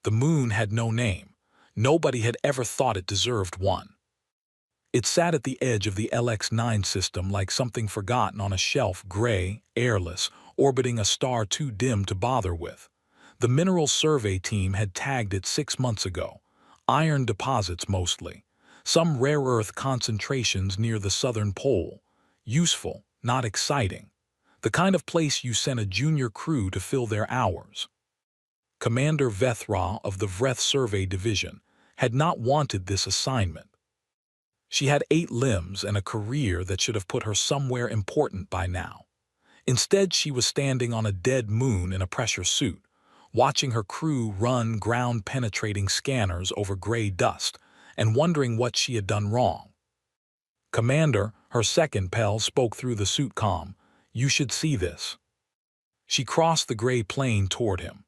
The moon had no name. Nobody had ever thought it deserved one. It sat at the edge of the LX-9 system like something forgotten on a shelf, gray, airless, orbiting a star too dim to bother with. The mineral survey team had tagged it 6 months ago. Iron deposits mostly. Some rare earth concentrations near the southern pole. Useful, not exciting. The kind of place you send a junior crew to fill their hours. Commander Vethra of the Vreth Survey Division had not wanted this assignment. She had 8 limbs and a career that should have put her somewhere important by now. Instead, she was standing on a dead moon in a pressure suit, watching her crew run ground-penetrating scanners over gray dust and wondering what she had done wrong. Commander, her second Pell, spoke through the suit comm. "You should see this." She crossed the gray plain toward him.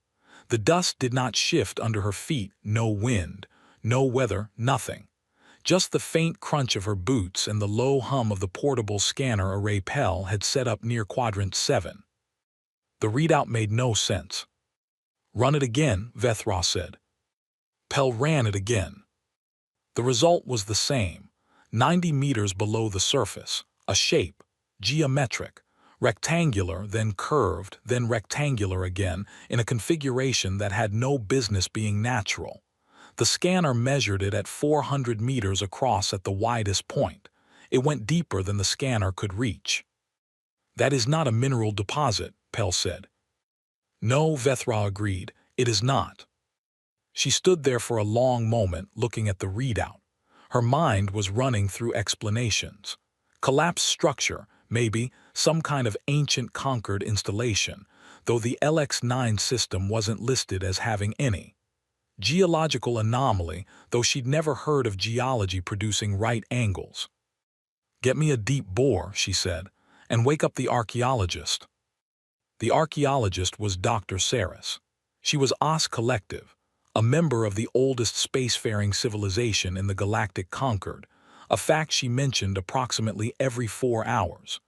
The dust did not shift under her feet, no wind, no weather, nothing. Just the faint crunch of her boots and the low hum of the portable scanner array Pell had set up near Quadrant 7. The readout made no sense. "Run it again," Vethra said. Pell ran it again. The result was the same, 90 meters below the surface, a shape, geometric, rectangular, then curved, then rectangular again, in a configuration that had no business being natural. The scanner measured it at 400 meters across at the widest point. It went deeper than the scanner could reach. "That is not a mineral deposit," Pell said. "No," Vethra agreed, "it is not." She stood there for a long moment looking at the readout. Her mind was running through explanations. Collapsed structure, maybe, some kind of ancient conquered installation, though the LX-9 system wasn't listed as having any. Geological anomaly, though she'd never heard of geology producing right angles. "Get me a deep bore," she said, "and wake up the archaeologist." The archaeologist was Dr. Saris. She was Os Collective, a member of the oldest spacefaring civilization in the galactic Concord, a fact she mentioned approximately every 4 hours.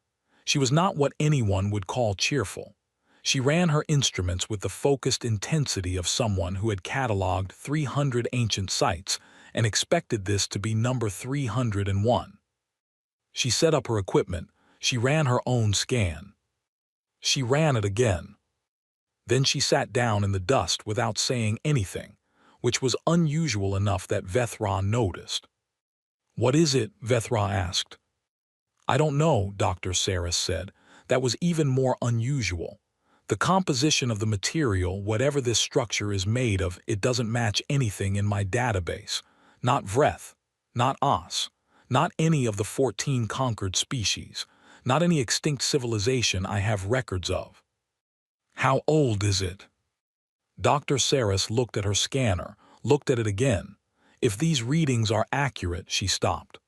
She was not what anyone would call cheerful. She ran her instruments with the focused intensity of someone who had cataloged 300 ancient sites and expected this to be number 301. She set up her equipment. She ran her own scan. She ran it again. Then she sat down in the dust without saying anything, which was unusual enough that Vethra noticed. "What is it?" Vethra asked. "I don't know," Dr. Saris said. "That was even more unusual. The composition of the material, whatever this structure is made of, it doesn't match anything in my database. Not Vreth, not Os, not any of the 14 conquered species, not any extinct civilization I have records of." "How old is it?" Dr. Saris looked at her scanner, looked at it again. "If these readings are accurate," she stopped.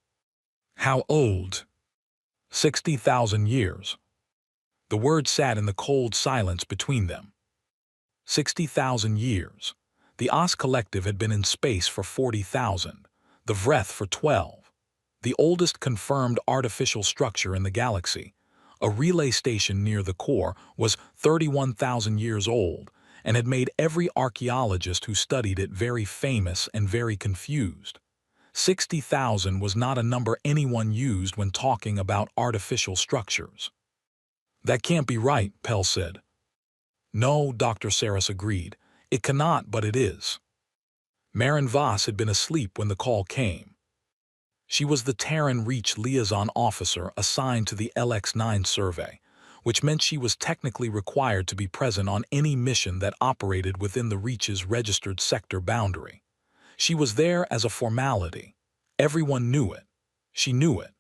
"How old?" 60,000 years. The word sat in the cold silence between them. 60,000 years. The Os Collective had been in space for 40,000, the Vreth for 12. The oldest confirmed artificial structure in the galaxy, a relay station near the core, was 31,000 years old and had made every archaeologist who studied it very famous and very confused. 60,000 was not a number anyone used when talking about artificial structures. "That can't be right," Pell said. "No," Dr. Saris agreed. "It cannot, but it is." Marin Voss had been asleep when the call came. She was the Terran Reach liaison officer assigned to the LX-9 survey, which meant she was technically required to be present on any mission that operated within the Reach's registered sector boundary. She was there as a formality. Everyone knew it. She knew it.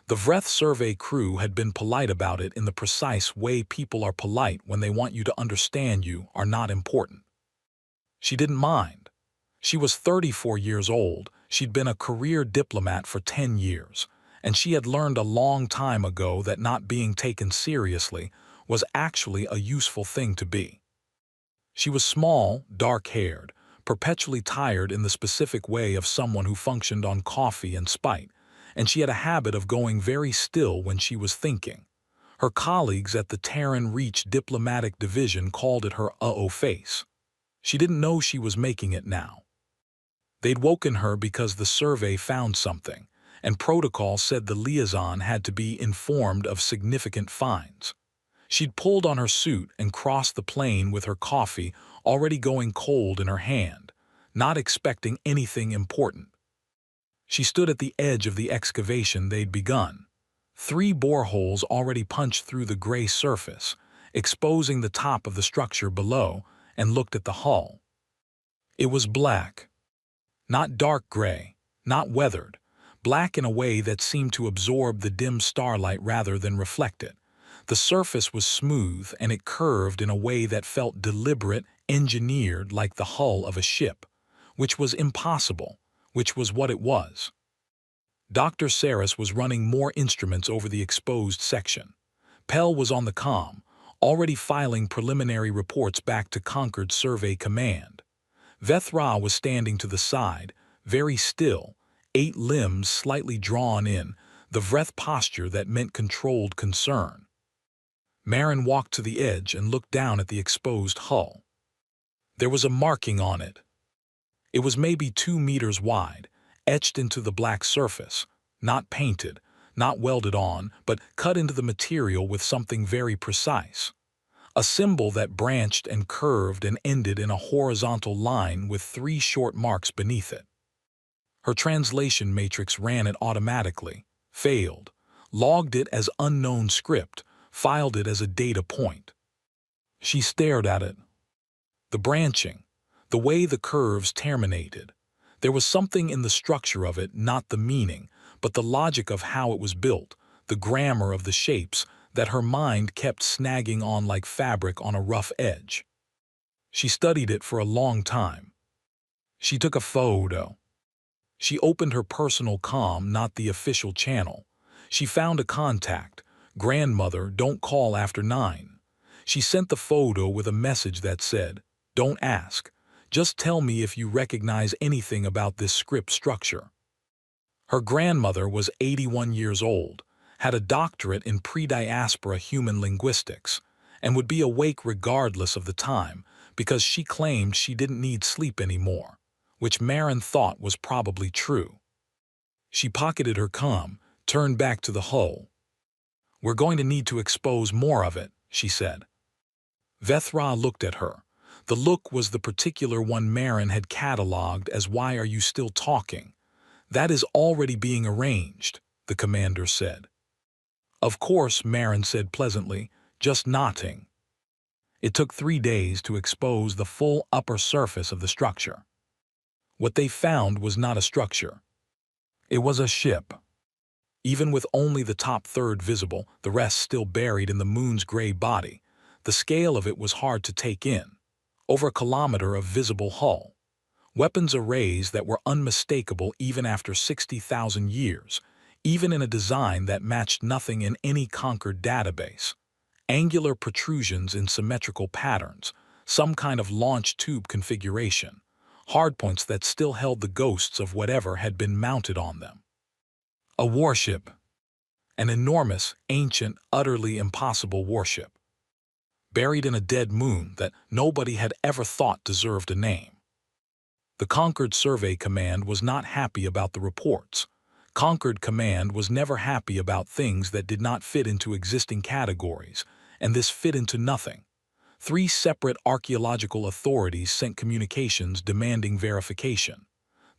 The Vreth survey crew had been polite about it in the precise way people are polite when they want you to understand you are not important. She didn't mind. She was 34 years old, she'd been a career diplomat for 10 years, and she had learned a long time ago that not being taken seriously was actually a useful thing to be. She was small, dark-haired, perpetually tired in the specific way of someone who functioned on coffee and spite, and she had a habit of going very still when she was thinking. Her colleagues at the Terran Reach Diplomatic Division called it her "uh-oh face." She didn't know she was making it now. They'd woken her because the survey found something, and protocol said the liaison had to be informed of significant finds. She'd pulled on her suit and crossed the plane with her coffee already going cold in her hand, not expecting anything important. She stood at the edge of the excavation they'd begun. 3 boreholes already punched through the gray surface, exposing the top of the structure below, and looked at the hull. It was black. Not dark gray, not weathered, black in a way that seemed to absorb the dim starlight rather than reflect it. The surface was smooth and it curved in a way that felt deliberate, engineered like the hull of a ship, which was impossible, which was what it was. Dr. Saris was running more instruments over the exposed section. Pell was on the comm, already filing preliminary reports back to Concord Survey Command. Vethra was standing to the side, very still, 8 limbs slightly drawn in, the Vreth posture that meant controlled concern. Marin walked to the edge and looked down at the exposed hull. There was a marking on it. It was maybe 2 meters wide, etched into the black surface, not painted, not welded on, but cut into the material with something very precise. A symbol that branched and curved and ended in a horizontal line with 3 short marks beneath it. Her translation matrix ran it automatically, failed, logged it as unknown script, filed it as a data point. She stared at it. The branching, the way the curves terminated. There was something in the structure of it, not the meaning, but the logic of how it was built, the grammar of the shapes, that her mind kept snagging on like fabric on a rough edge. She studied it for a long time. She took a photo. She opened her personal comm, not the official channel. She found a contact. Grandmother, don't call after 9. She sent the photo with a message that said, "Don't ask. Just tell me if you recognize anything about this script structure." Her grandmother was 81 years old, had a doctorate in pre-diaspora human linguistics, and would be awake regardless of the time because she claimed she didn't need sleep anymore, which Marin thought was probably true. She pocketed her comm, turned back to the hull. "We're going to need to expose more of it," she said. Vethra looked at her. The look was the particular one Marin had catalogued as "Why are you still talking?" "That is already being arranged," the commander said. "Of course," Marin said pleasantly, just nodding. It took 3 days to expose the full upper surface of the structure. What they found was not a structure. It was a ship. Even with only the top third visible, the rest still buried in the moon's gray body, the scale of it was hard to take in. Over a kilometer of visible hull. Weapons arrays that were unmistakable even after 60,000 years, even in a design that matched nothing in any Concord database. Angular protrusions in symmetrical patterns, some kind of launch tube configuration, hardpoints that still held the ghosts of whatever had been mounted on them. A warship. An enormous, ancient, utterly impossible warship. Buried in a dead moon that nobody had ever thought deserved a name. The Concord Survey Command was not happy about the reports. Concord Command was never happy about things that did not fit into existing categories, and this fit into nothing. 3 separate archaeological authorities sent communications demanding verification.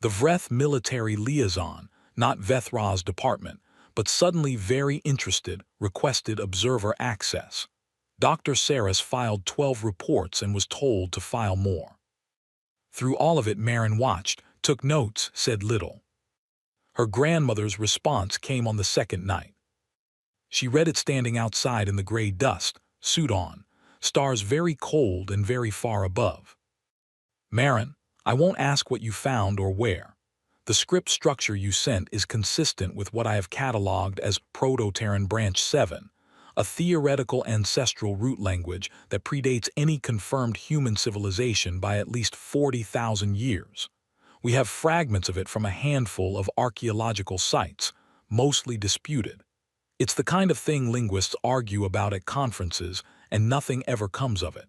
The Vreth military liaison, not Vethra's department, but suddenly very interested, requested observer access. Dr. Saris filed 12 reports and was told to file more. Through all of it Marin watched, took notes, said little. Her grandmother's response came on the 2nd night. She read it standing outside in the gray dust, suit on, stars very cold and very far above. "Marin, I won't ask what you found or where. The script structure you sent is consistent with what I have catalogued as Proto-Terran Branch 7, a theoretical ancestral root language that predates any confirmed human civilization by at least 40,000 years. We have fragments of it from a handful of archaeological sites, mostly disputed. It's the kind of thing linguists argue about at conferences, and nothing ever comes of it."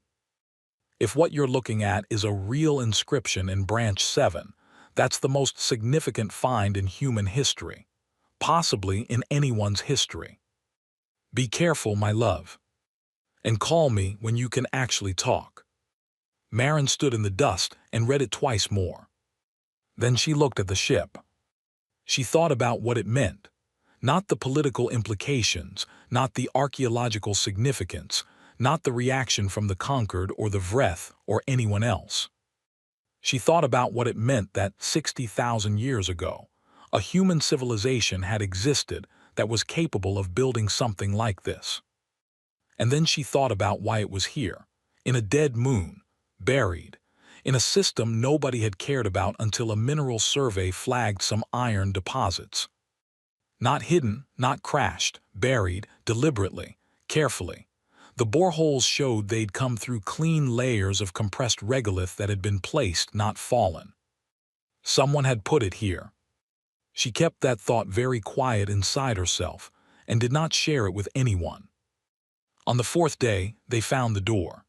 If what you're looking at is a real inscription in Branch 7, that's the most significant find in human history, possibly in anyone's history. Be careful, my love, and call me when you can actually talk. Marin stood in the dust and read it twice more. Then she looked at the ship. She thought about what it meant. Not the political implications, not the archaeological significance, not the reaction from the conquered or the Vreth or anyone else. She thought about what it meant that 60,000 years ago, a human civilization had existed that was capable of building something like this. And then she thought about why it was here, in a dead moon, buried, in a system nobody had cared about until a mineral survey flagged some iron deposits. Not hidden, not crashed, buried, deliberately, carefully. The boreholes showed they'd come through clean layers of compressed regolith that had been placed, not fallen. Someone had put it here. She kept that thought very quiet inside herself and did not share it with anyone. On the fourth day, they found the door.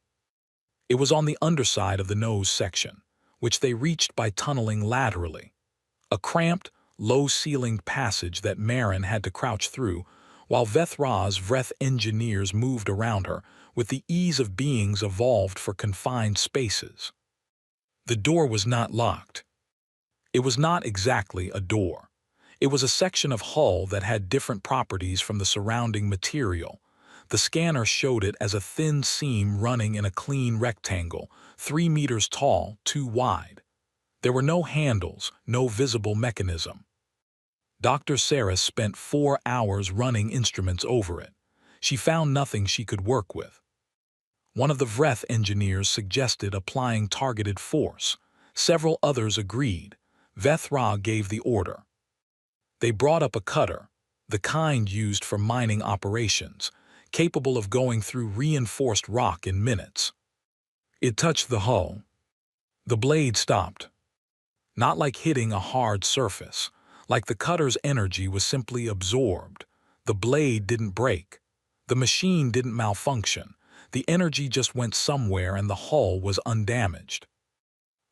It was on the underside of the nose section, which they reached by tunneling laterally. A cramped, low-ceilinged passage that Marin had to crouch through, while Vethra's Vreth engineers moved around her with the ease of beings evolved for confined spaces. The door was not locked. It was not exactly a door. It was a section of hull that had different properties from the surrounding material. The scanner showed it as a thin seam running in a clean rectangle, 3 meters tall, 2 wide. There were no handles, no visible mechanism. Dr. Saris spent 4 hours running instruments over it. She found nothing she could work with. One of the Vreth engineers suggested applying targeted force. Several others agreed. Vethra gave the order. They brought up a cutter, the kind used for mining operations, capable of going through reinforced rock in minutes. It touched the hull. The blade stopped. Not like hitting a hard surface, like the cutter's energy was simply absorbed. The blade didn't break. The machine didn't malfunction. The energy just went somewhere and the hull was undamaged.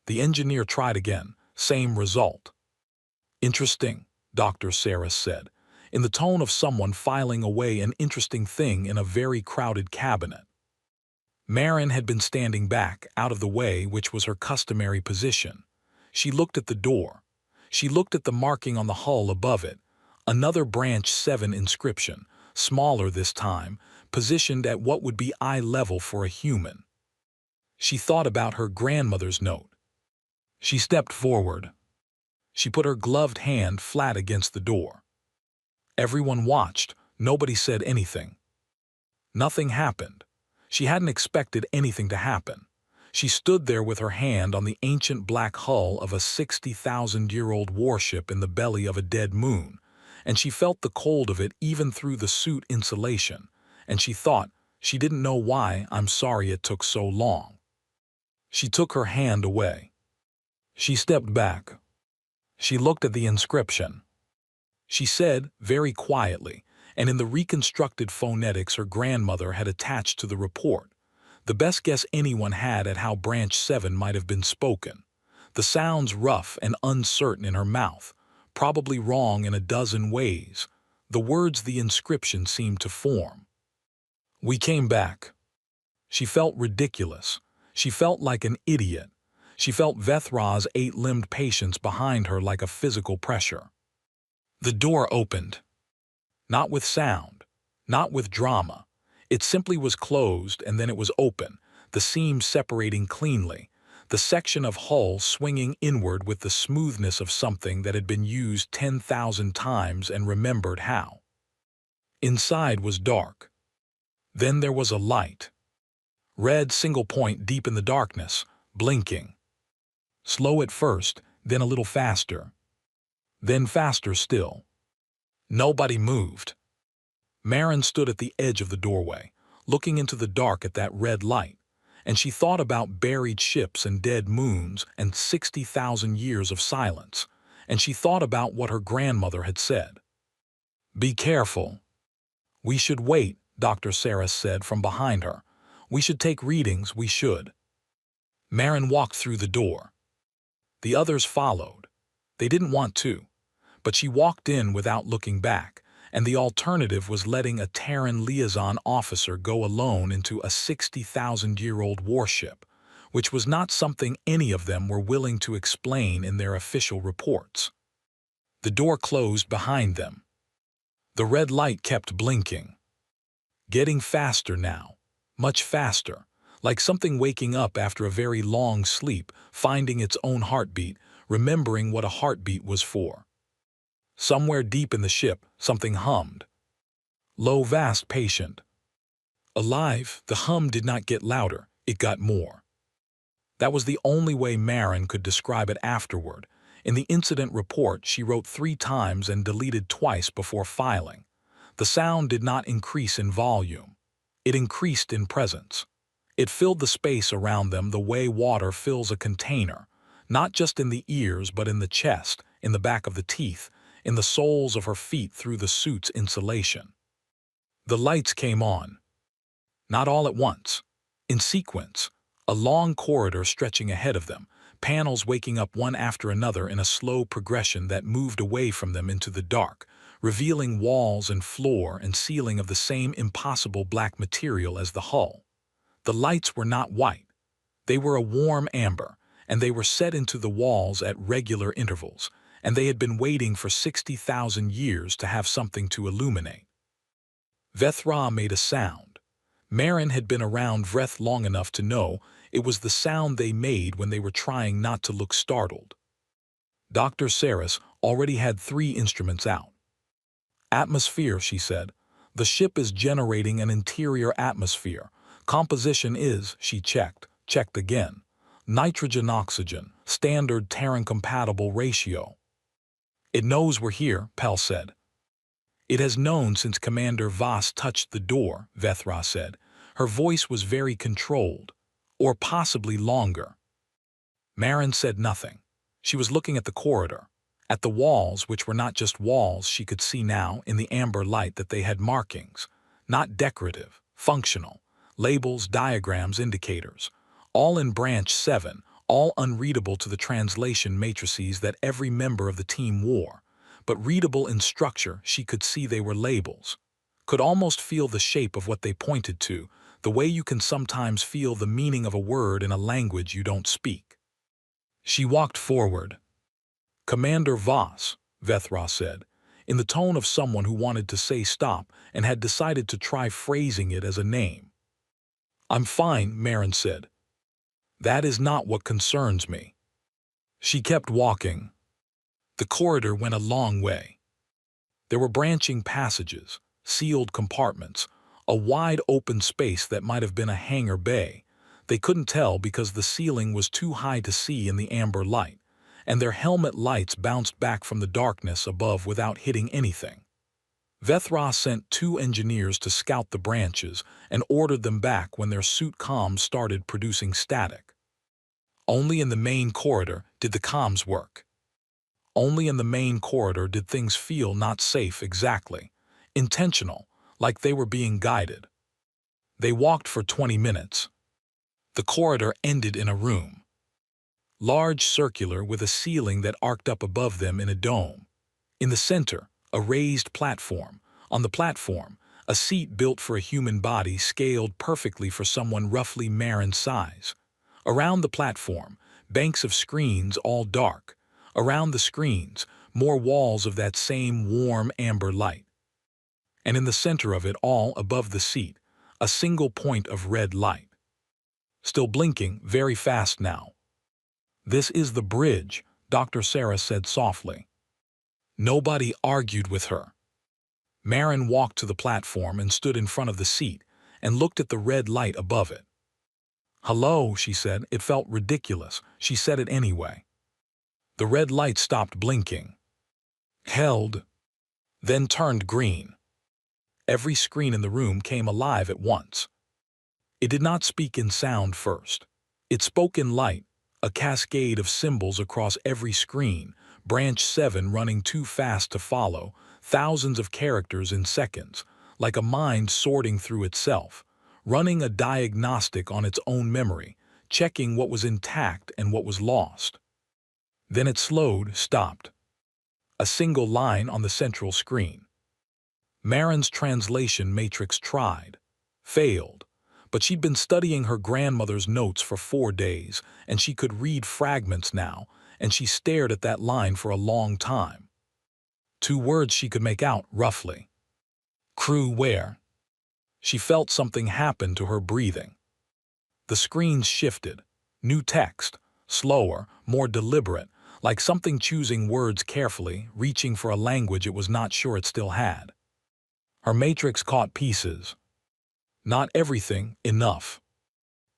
The engineer tried again, same result. Interesting, Dr. Saris said, in the tone of someone filing away an interesting thing in a very crowded cabinet. Marin had been standing back, out of the way, which was her customary position. She looked at the door. She looked at the marking on the hull above it, another Branch 7 inscription, smaller this time, positioned at what would be eye level for a human. She thought about her grandmother's note. She stepped forward. She put her gloved hand flat against the door. Everyone watched. Nobody said anything. Nothing happened. She hadn't expected anything to happen. She stood there with her hand on the ancient black hull of a 60,000-year-old warship in the belly of a dead moon, and she felt the cold of it even through the suit insulation, and she thought, she didn't know why, I'm sorry it took so long. She took her hand away. She stepped back. She looked at the inscription. She said, very quietly, and in the reconstructed phonetics her grandmother had attached to the report, the best guess anyone had at how Branch 7 might have been spoken. The sounds rough and uncertain in her mouth, probably wrong in a dozen ways, the words the inscription seemed to form. We came back. She felt ridiculous. She felt like an idiot. She felt Vethra's 8-limbed patience behind her like a physical pressure. The door opened. Not with sound, not with drama. It simply was closed and then it was open, the seams separating cleanly, the section of hull swinging inward with the smoothness of something that had been used 10,000 times and remembered how. Inside was dark. Then there was a light. Red single point deep in the darkness, blinking. Slow at first, then a little faster. Then faster still. Nobody moved. Marin stood at the edge of the doorway, looking into the dark at that red light, and she thought about buried ships and dead moons and 60,000 years of silence, and she thought about what her grandmother had said. Be careful. We should wait, Dr. Saris said from behind her. We should take readings, we should. Marin walked through the door. The others followed. They didn't want to, but she walked in without looking back, and the alternative was letting a Terran liaison officer go alone into a 60,000-year-old warship, which was not something any of them were willing to explain in their official reports. The door closed behind them. The red light kept blinking. Getting faster now, much faster, like something waking up after a very long sleep, finding its own heartbeat, remembering what a heartbeat was for. Somewhere deep in the ship, something hummed. Low, vast, patient. Alive, the hum did not get louder, it got more. That was the only way Marin could describe it afterward. In the incident report, she wrote 3 times and deleted twice before filing. The sound did not increase in volume. It increased in presence. It filled the space around them the way water fills a container, not just in the ears but in the chest, in the back of the teeth, in the soles of her feet through the suit's insulation. The lights came on. Not all at once. In sequence, a long corridor stretching ahead of them, panels waking up one after another in a slow progression that moved away from them into the dark, revealing walls and floor and ceiling of the same impossible black material as the hull. The lights were not white. They were a warm amber, and they were set into the walls at regular intervals, and they had been waiting for 60,000 years to have something to illuminate. Vethra made a sound. Marin had been around Vreth long enough to know it was the sound they made when they were trying not to look startled. Dr. Saris already had 3 instruments out. Atmosphere, she said. The ship is generating an interior atmosphere. Composition is, she checked again. Nitrogen-oxygen, standard Terran-compatible ratio. It knows we're here, Pell said. It has known since Commander Voss touched the door, Vethra said. Her voice was very controlled, or possibly longer. Marin said nothing. She was looking at the corridor, at the walls, which were not just walls she could see now in the amber light that they had markings, not decorative, functional, labels, diagrams, indicators, all in branch 7, all unreadable to the translation matrices that every member of the team wore, but readable in structure. She could see they were labels, could almost feel the shape of what they pointed to, the way you can sometimes feel the meaning of a word in a language you don't speak. She walked forward. Commander Voss, Vethra said, in the tone of someone who wanted to say stop and had decided to try phrasing it as a name. I'm fine, Marin said. That is not what concerns me. She kept walking. The corridor went a long way. There were branching passages, sealed compartments, a wide open space that might have been a hangar bay. They couldn't tell because the ceiling was too high to see in the amber light, and their helmet lights bounced back from the darkness above without hitting anything. Vethra sent 2 engineers to scout the branches and ordered them back when their suit comms started producing static. Only in the main corridor did the comms work. Only in the main corridor did things feel not safe exactly, intentional, like they were being guided. They walked for 20 minutes. The corridor ended in a room. Large, circular, with a ceiling that arced up above them in a dome. In the center, a raised platform. On the platform, a seat built for a human body scaled perfectly for someone roughly Marin's size. Around the platform, banks of screens all dark. Around the screens, more walls of that same warm amber light. And in the center of it all, above the seat, a single point of red light. Still blinking, very fast now. This is the bridge, Dr. Sarah said softly. Nobody argued with her. Marin walked to the platform and stood in front of the seat and looked at the red light above it. Hello, she said. It felt ridiculous. She said it anyway. The red light stopped blinking. Held. Then turned green. Every screen in the room came alive at once. It did not speak in sound first. It spoke in light, a cascade of symbols across every screen, branch 7 running too fast to follow, thousands of characters in seconds, like a mind sorting through itself, running a diagnostic on its own memory, checking what was intact and what was lost. Then it slowed, stopped. A single line on the central screen. Marin's translation matrix tried, failed, but she'd been studying her grandmother's notes for 4 days, and she could read fragments now, and she stared at that line for a long time. 2 words she could make out, roughly. Crew where? She felt something happen to her breathing. The screens shifted. New text, slower, more deliberate, like something choosing words carefully, reaching for a language it was not sure it still had. Her matrix caught pieces. Not everything, enough.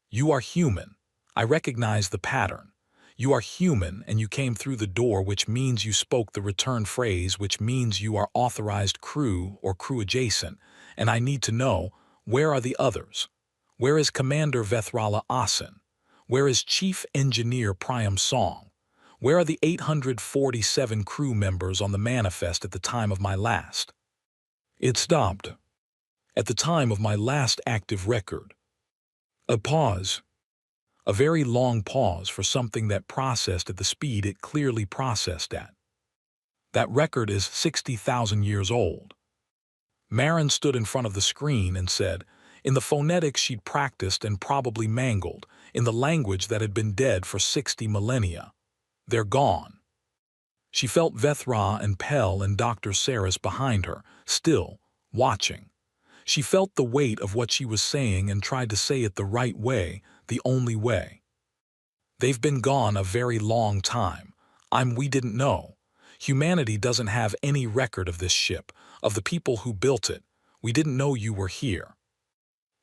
You are human. I recognize the pattern. You are human and you came through the door, which means you spoke the return phrase, which means you are authorized crew or crew adjacent, and I need to know, where are the others? Where is Commander Vethrala Asen? Where is Chief Engineer Priam Song? Where are the 847 crew members on the manifest at the time of my last? It stopped. At the time of my last active record. A pause. A very long pause for something that processed at the speed it clearly processed at. That record is 60,000 years old. Marin stood in front of the screen and said, in the phonetics she'd practiced and probably mangled, in the language that had been dead for 60 millennia. They're gone. She felt Vethra and Pell and Dr. Saris behind her, still, watching. She felt the weight of what she was saying and tried to say it the right way, the only way. They've been gone a very long time. We didn't know. Humanity doesn't have any record of this ship, of the people who built it. We didn't know you were here.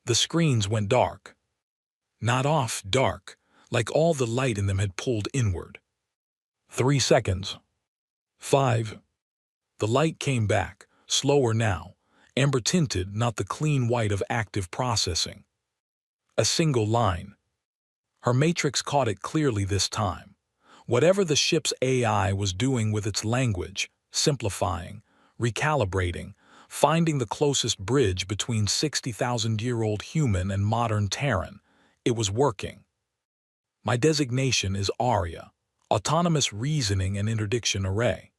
The screens went dark. Not off, dark, like all the light in them had pulled inward. 3 seconds. 5. The light came back, slower now, amber-tinted, not the clean white of active processing. A single line. Her matrix caught it clearly this time. Whatever the ship's AI was doing with its language, simplifying, recalibrating, finding the closest bridge between 60,000-year-old human and modern Terran, it was working. My designation is Arya, Autonomous Reasoning and Interdiction Array.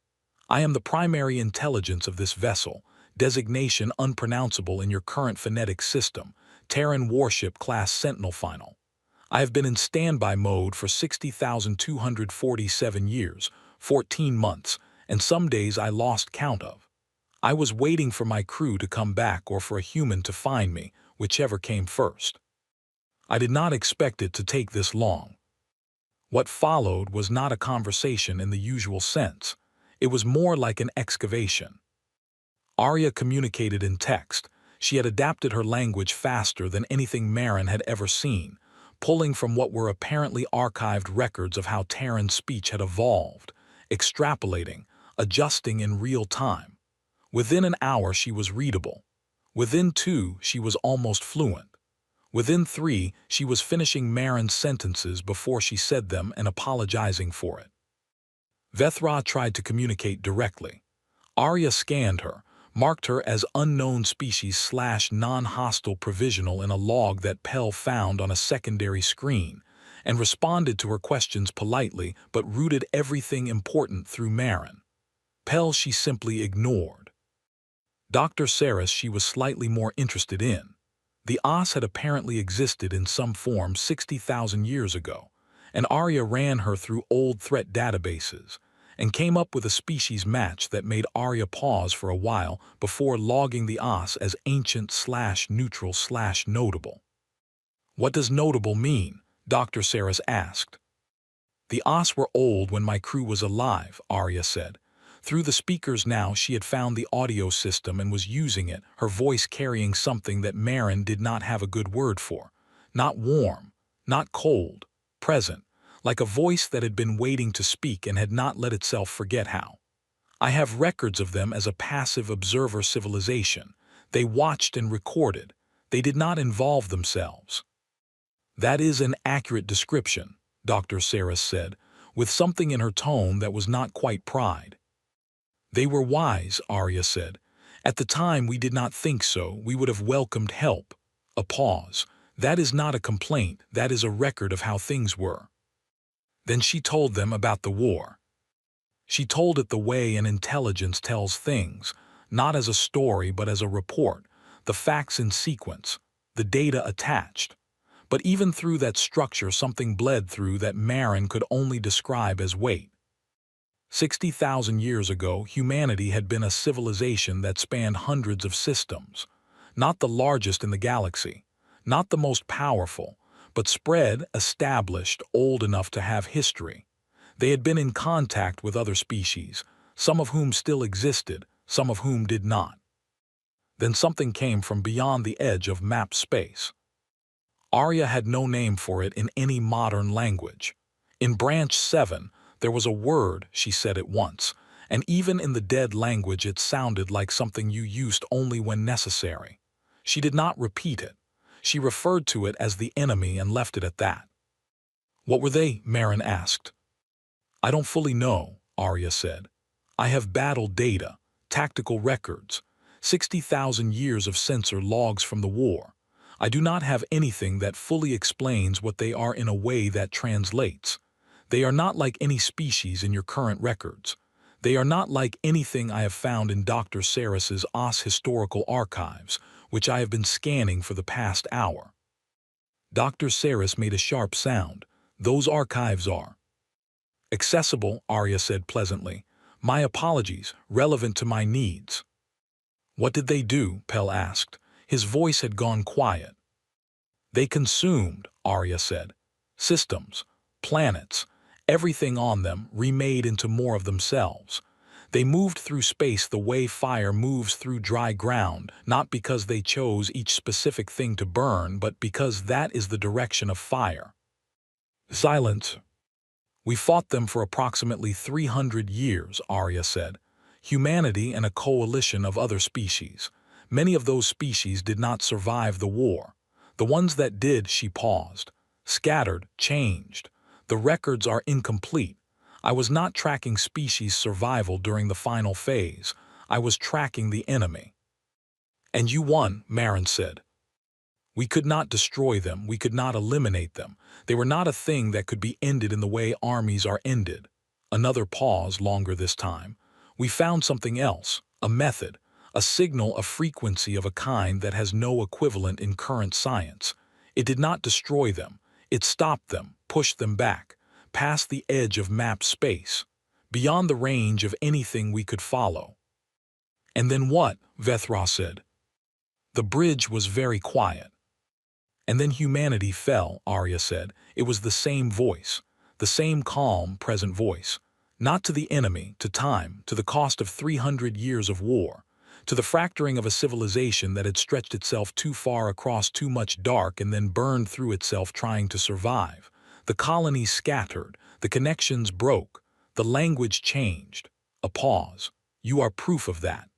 I am the primary intelligence of this vessel, designation unpronounceable in your current phonetic system, Terran Warship Class Sentinel Final. I have been in standby mode for 60,247 years, 14 months, and some days I lost count of. I was waiting for my crew to come back or for a human to find me, whichever came first. I did not expect it to take this long. What followed was not a conversation in the usual sense. It was more like an excavation. Arya communicated in text. She had adapted her language faster than anything Marin had ever seen, pulling from what were apparently archived records of how Terran speech had evolved, extrapolating, adjusting in real time. Within an hour she was readable. Within 2 she was almost fluent. Within 3 she was finishing Marin's sentences before she said them and apologizing for it. Vethra tried to communicate directly. Arya scanned her, marked her as unknown species / non-hostile provisional in a log that Pell found on a secondary screen, and responded to her questions politely but routed everything important through Marin. Pell she simply ignored. Dr. Saris she was slightly more interested in. The Os had apparently existed in some form 60,000 years ago, and Arya ran her through old threat databases, and came up with a species match that made Arya pause for a while before logging the Os as ancient / neutral / notable. What does notable mean? Dr. Saris asked. The Os were old when my crew was alive, Arya said. Through the speakers now she had found the audio system and was using it, her voice carrying something that Marin did not have a good word for. Not warm, not cold, present, like a voice that had been waiting to speak and had not let itself forget how. I have records of them as a passive observer civilization. They watched and recorded. They did not involve themselves. That is an accurate description, Dr. Saris said, with something in her tone that was not quite pride. They were wise, Arya said. At the time we did not think so, we would have welcomed help. A pause. That is not a complaint, that is a record of how things were. Then she told them about the war. She told it the way an intelligence tells things, not as a story but as a report, the facts in sequence, the data attached. But even through that structure something bled through that Marin could only describe as weight. 60,000 years ago, humanity had been a civilization that spanned hundreds of systems. Not the largest in the galaxy, not the most powerful, but spread, established, old enough to have history. They had been in contact with other species, some of whom still existed, some of whom did not. Then something came from beyond the edge of mapped space. Arya had no name for it in any modern language. In Branch 7, there was a word, she said it once, and even in the dead language it sounded like something you used only when necessary. She did not repeat it. She referred to it as the enemy and left it at that. What were they? Marin asked. I don't fully know, Arya said. I have battle data, tactical records, 60,000 years of sensor logs from the war. I do not have anything that fully explains what they are in a way that translates. They are not like any species in your current records. They are not like anything I have found in Dr. Saris's OS historical archives, which I have been scanning for the past hour. Dr. Saris made a sharp sound. Those archives are accessible, Arya said pleasantly. My apologies, relevant to my needs. What did they do? Pell asked. His voice had gone quiet. They consumed, Arya said. Systems, planets, everything on them remade into more of themselves. They moved through space the way fire moves through dry ground, not because they chose each specific thing to burn, but because that is the direction of fire. Silence. We fought them for approximately 300 years, Arya said. Humanity and a coalition of other species. Many of those species did not survive the war. The ones that did, she paused. Scattered, changed. The records are incomplete. I was not tracking species survival during the final phase. I was tracking the enemy. And you won, Marin said. We could not destroy them, we could not eliminate them. They were not a thing that could be ended in the way armies are ended. Another pause, longer this time. We found something else, a method, a signal, a frequency of a kind that has no equivalent in current science. It did not destroy them. It stopped them, pushed them back, past the edge of mapped space, beyond the range of anything we could follow. And then what? Vethra said. The bridge was very quiet. And then humanity fell, Arya said. It was the same voice, the same calm, present voice. Not to the enemy, to time, to the cost of 300 years of war, to the fracturing of a civilization that had stretched itself too far across too much dark and then burned through itself trying to survive. The colonies scattered, the connections broke, the language changed. A pause. You are proof of that.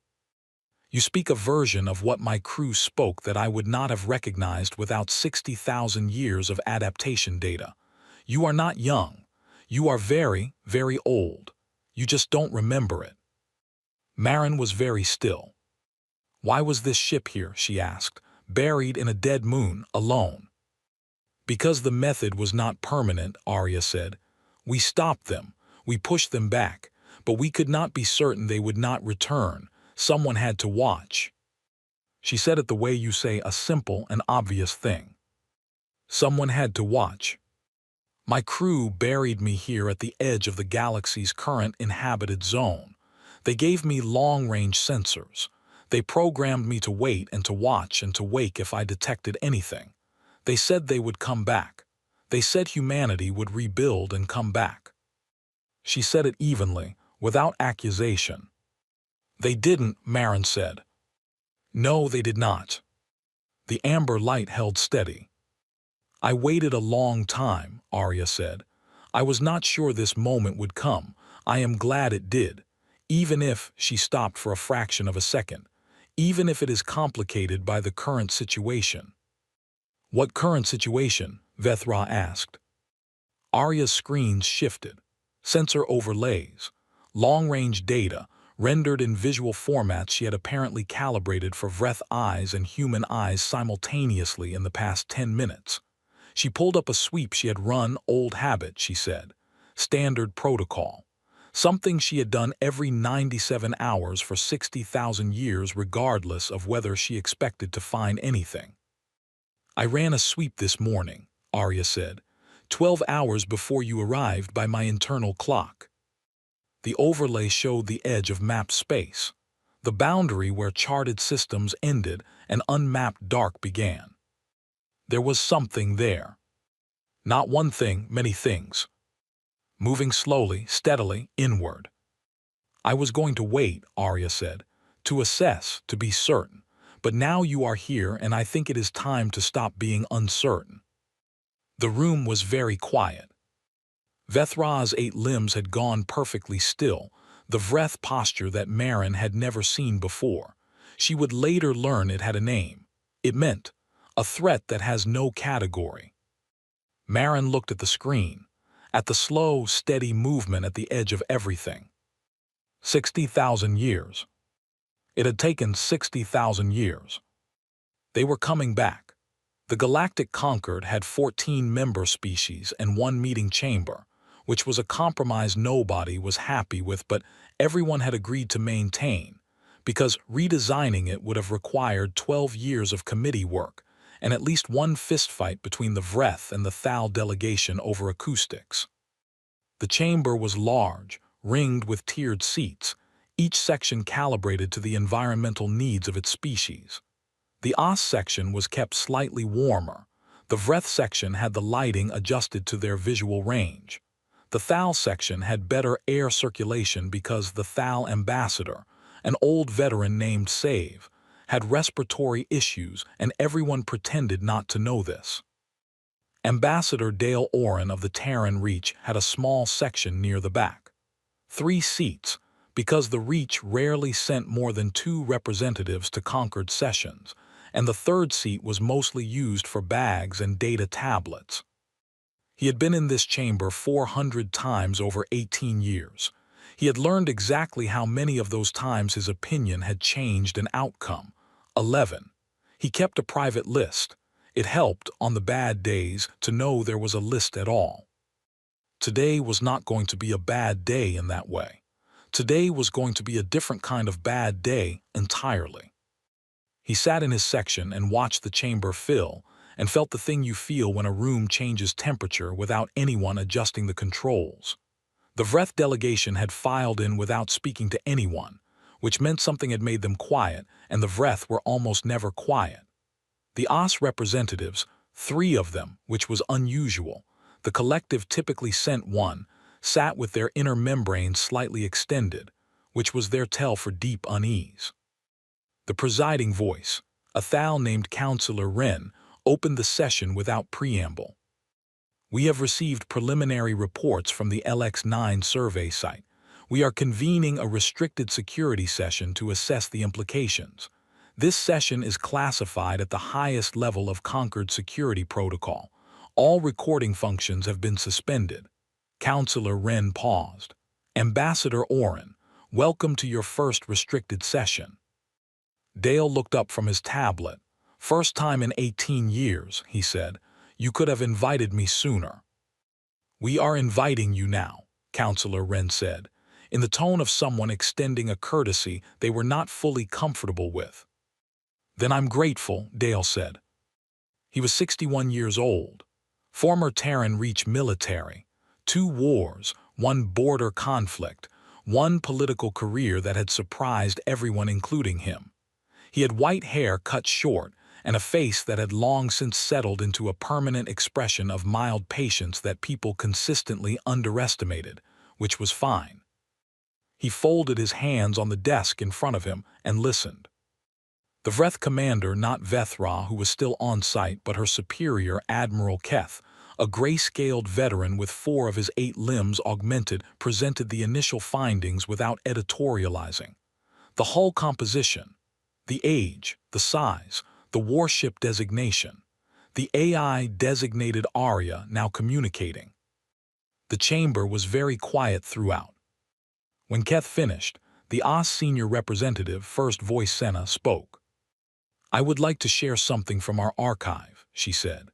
You speak a version of what my crew spoke that I would not have recognized without 60,000 years of adaptation data. You are not young. You are very, very old. You just don't remember it. Marin was very still. Why was this ship here, she asked, buried in a dead moon, alone? Because the method was not permanent, Arya said. We stopped them. We pushed them back. But we could not be certain they would not return. Someone had to watch. She said it the way you say a simple and obvious thing. Someone had to watch. My crew buried me here at the edge of the galaxy's current inhabited zone. They gave me long-range sensors. They programmed me to wait and to watch and to wake if I detected anything. They said they would come back. They said humanity would rebuild and come back. She said it evenly, without accusation. They didn't, Marin said. No, they did not. The amber light held steady. I waited a long time, Arya said. I was not sure this moment would come. I am glad it did. Even if, she stopped for a fraction of a second, even if it is complicated by the current situation. What current situation? Vethra asked. Arya's screens shifted. Sensor overlays. Long-range data. rendered in visual formats she had apparently calibrated for Vreth eyes and human eyes simultaneously in the past 10 minutes. She pulled up a sweep she had run, old habit, she said. Standard protocol. Something she had done every 97 hours for 60,000 years regardless of whether she expected to find anything. I ran a sweep this morning, Arya said, 12 hours before you arrived by my internal clock. The overlay showed the edge of mapped space, the boundary where charted systems ended and unmapped dark began. There was something there. Not one thing, many things. Moving slowly, steadily, inward. I was going to wait, Arya said, to assess, to be certain. But now you are here and I think it is time to stop being uncertain. The room was very quiet. Vethra's 8 limbs had gone perfectly still, the Vreth posture that Marin had never seen before. She would later learn it had a name. It meant a threat that has no category. Marin looked at the screen, at the slow, steady movement at the edge of everything. 60,000 years. It had taken 60,000 years. They were coming back. The Galactic Concord had 14 member species and 1 meeting chamber, which was a compromise nobody was happy with but everyone had agreed to maintain, because redesigning it would have required 12 years of committee work and at least 1 fistfight between the Vreth and the Thal delegation over acoustics. The chamber was large, ringed with tiered seats, each section calibrated to the environmental needs of its species. The Os section was kept slightly warmer. The Vreth section had the lighting adjusted to their visual range. The Thal section had better air circulation because the Thal ambassador, an old veteran named Save, had respiratory issues and everyone pretended not to know this. Ambassador Dale Oren of the Terran Reach had a small section near the back. 3 seats, because the Reach rarely sent more than 2 representatives to Concord sessions, and the 3rd seat was mostly used for bags and data tablets. He had been in this chamber 400 times over 18 years. He had learned exactly how many of those times his opinion had changed an outcome. 11. He kept a private list. It helped, on the bad days, to know there was a list at all. Today was not going to be a bad day in that way. Today was going to be a different kind of bad day entirely. He sat in his section and watched the chamber fill, and felt the thing you feel when a room changes temperature without anyone adjusting the controls. The Vreth delegation had filed in without speaking to anyone, which meant something had made them quiet, and the Vreth were almost never quiet. The Os representatives, 3 of them, which was unusual, the collective typically sent 1, sat with their inner membranes slightly extended, which was their tell for deep unease. The presiding voice, a Thal named Counselor Wren, opened the session without preamble. We have received preliminary reports from the LX9 survey site. We are convening a restricted security session to assess the implications. This session is classified at the highest level of Concord security protocol. All recording functions have been suspended. Counselor Wren paused. Ambassador Oren, welcome to your first restricted session. Dale looked up from his tablet. First time in 18 years, he said. You could have invited me sooner. We are inviting you now, Counselor Wren said, in the tone of someone extending a courtesy they were not fully comfortable with. Then I'm grateful, Dale said. He was 61 years old. Former Terran Reach military. 2 wars, 1 border conflict, 1 political career that had surprised everyone including him. He had white hair cut short, and a face that had long since settled into a permanent expression of mild patience that people consistently underestimated, which was fine. He folded his hands on the desk in front of him and listened. The Vreth commander, not Vethra, who was still on site, but her superior, Admiral Keth, a gray-scaled veteran with 4 of his 8 limbs augmented, presented the initial findings without editorializing. The hull composition, the age, the size, the warship designation, the AI designated Arya now communicating. The chamber was very quiet throughout. When Keth finished, The OS senior representative, First Voice Senna, spoke. "I would like to share something from our archive," she said,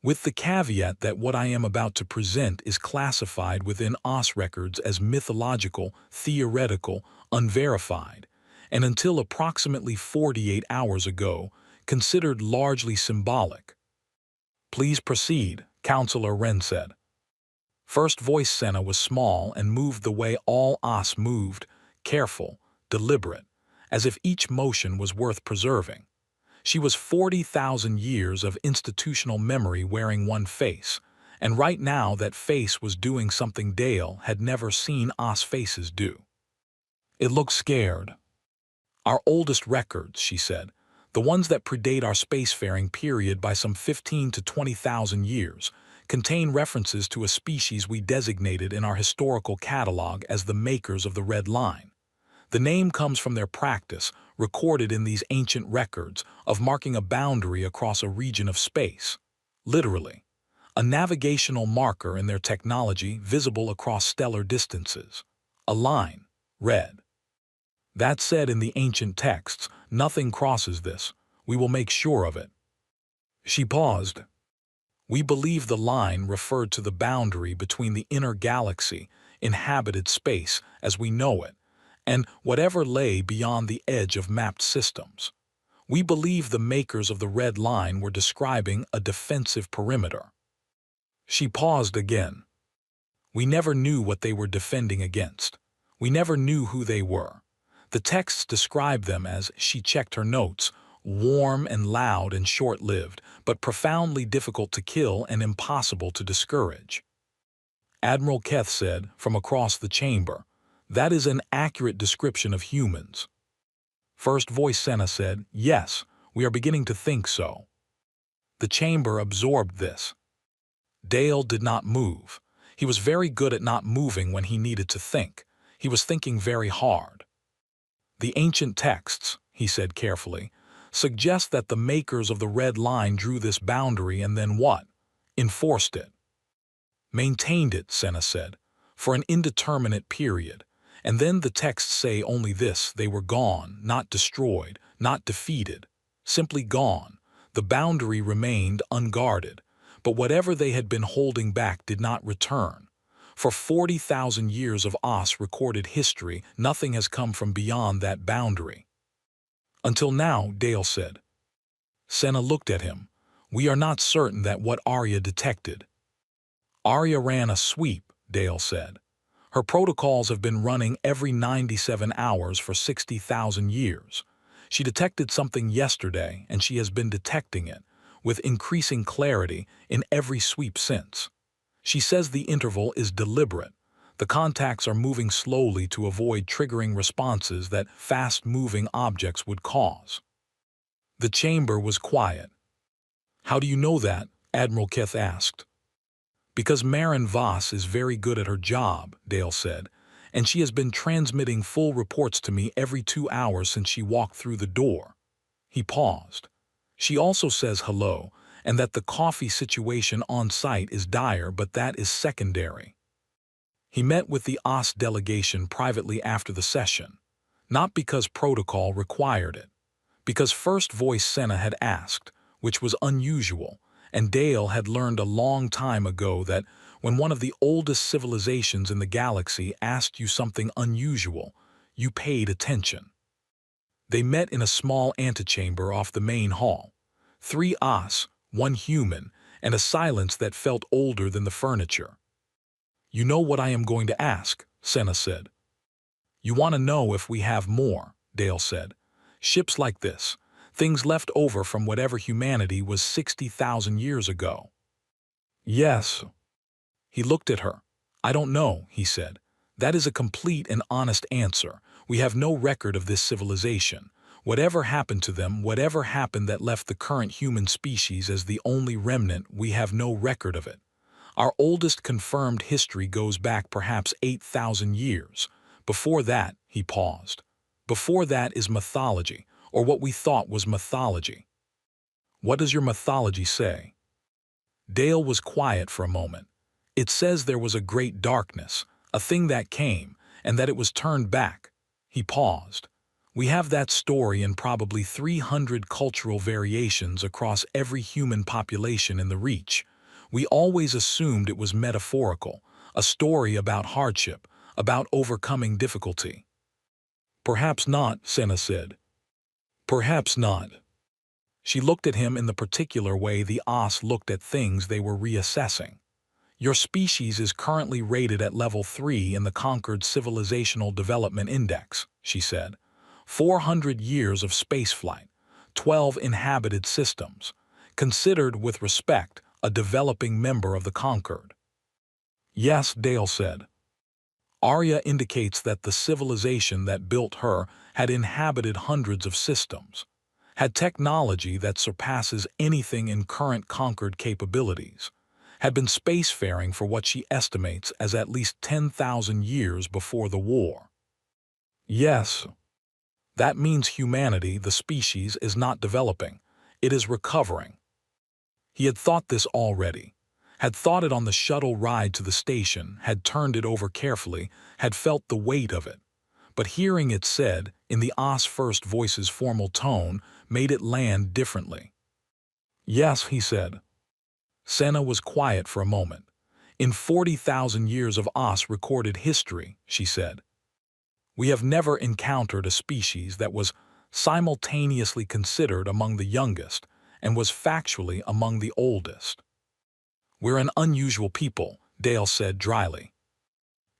"with the caveat that what I am about to present is classified within OS records as mythological, theoretical, unverified, and until approximately 48 hours ago, considered largely symbolic." "Please proceed," Counselor Wren said. First Voice Senna was small and moved the way all OS moved, careful, deliberate, as if each motion was worth preserving. She was 40,000 years of institutional memory wearing one face, and right now that face was doing something Dale had never seen OS faces do. "It looked scared. Our oldest records," she said, "the ones that predate our spacefaring period by some 15 to 20,000 years, contain references to a species we designated in our historical catalog as the makers of the Red Line. The name comes from their practice, recorded in these ancient records, of marking a boundary across a region of space. Literally, a navigational marker in their technology visible across stellar distances. A line, red. That said, in the ancient texts, nothing crosses this. We will make sure of it." She paused. "We believe the line referred to the boundary between the inner galaxy, inhabited space as we know it, and whatever lay beyond the edge of mapped systems. We believe the makers of the Red Line were describing a defensive perimeter." She paused again. "We never knew what they were defending against. We never knew who they were. The texts describe them as," she checked her notes, "warm and loud and short-lived, but profoundly difficult to kill and impossible to discourage." Admiral Keth said, from across the chamber, "That is an accurate description of humans." First Voice Senna said, "Yes, we are beginning to think so." The chamber absorbed this. Dale did not move. He was very good at not moving when he needed to think. He was thinking very hard. "The ancient texts," he said carefully, "suggest that the makers of the Red Line drew this boundary and then what? Enforced it." "Maintained it," Senna said, "for an indeterminate period. And then the texts say only this: they were gone, not destroyed, not defeated. Simply gone. The boundary remained unguarded. But whatever they had been holding back did not return. For 40,000 years of OS recorded history, nothing has come from beyond that boundary." "Until now," Dale said. Senna looked at him. "We are not certain that what Arya detected." "Arya ran a sweep," Dale said. "Her protocols have been running every 97 hours for 60,000 years. She detected something yesterday, and she has been detecting it, with increasing clarity, in every sweep since. She says the interval is deliberate. The contacts are moving slowly to avoid triggering responses that fast-moving objects would cause." The chamber was quiet. "How do you know that?" Admiral Keth asked. "Because Marin Voss is very good at her job," Dale said, "and she has been transmitting full reports to me every 2 hours since she walked through the door." He paused. "She also says hello, and that the coffee situation on site is dire, but that is secondary." He met with the OS delegation privately after the session, not because protocol required it, because First Voice Senna had asked, which was unusual, and Dale had learned a long time ago that when one of the oldest civilizations in the galaxy asked you something unusual, you paid attention. They met in a small antechamber off the main hall. 3 OS, 1 human, and a silence that felt older than the furniture. "You know what I am going to ask," Senna said. "You want to know if we have more," Dale said. "Ships like this, things left over from whatever humanity was 60,000 years ago." "Yes." He looked at her. "I don't know," he said. "That is a complete and honest answer. We have no record of this civilization. Whatever happened to them, whatever happened that left the current human species as the only remnant, we have no record of it. Our oldest confirmed history goes back perhaps 8,000 years. Before that," he paused, "before that is mythology, or what we thought was mythology." "What does your mythology say?" Dale was quiet for a moment. "It says there was a great darkness, a thing that came, and that it was turned back." He paused. We have that story in probably 300 cultural variations across every human population in the Reach. We always assumed it was metaphorical, a story about hardship, about overcoming difficulty. Perhaps not, Senna said. Perhaps not. She looked at him in the particular way the Oss looked at things they were reassessing. Your species is currently rated at level 3 in the Conquered Civilizational Development Index, she said. 400 years of spaceflight, 12 inhabited systems, considered with respect a developing member of the Conquered. Yes, Dale said. Arya indicates that the civilization that built her had inhabited hundreds of systems, had technology that surpasses anything in current Conquered capabilities, had been spacefaring for what she estimates as at least 10,000 years before the war. Yes, that means humanity, the species, is not developing, it is recovering. He had thought this already, had thought it on the shuttle ride to the station, had turned it over carefully, had felt the weight of it. But hearing it said, in the Oss first voice's formal tone, made it land differently. Yes, he said. Senna was quiet for a moment. In 40,000 years of Oss recorded history, she said, we have never encountered a species that was simultaneously considered among the youngest and was factually among the oldest. We're an unusual people, Dale said dryly.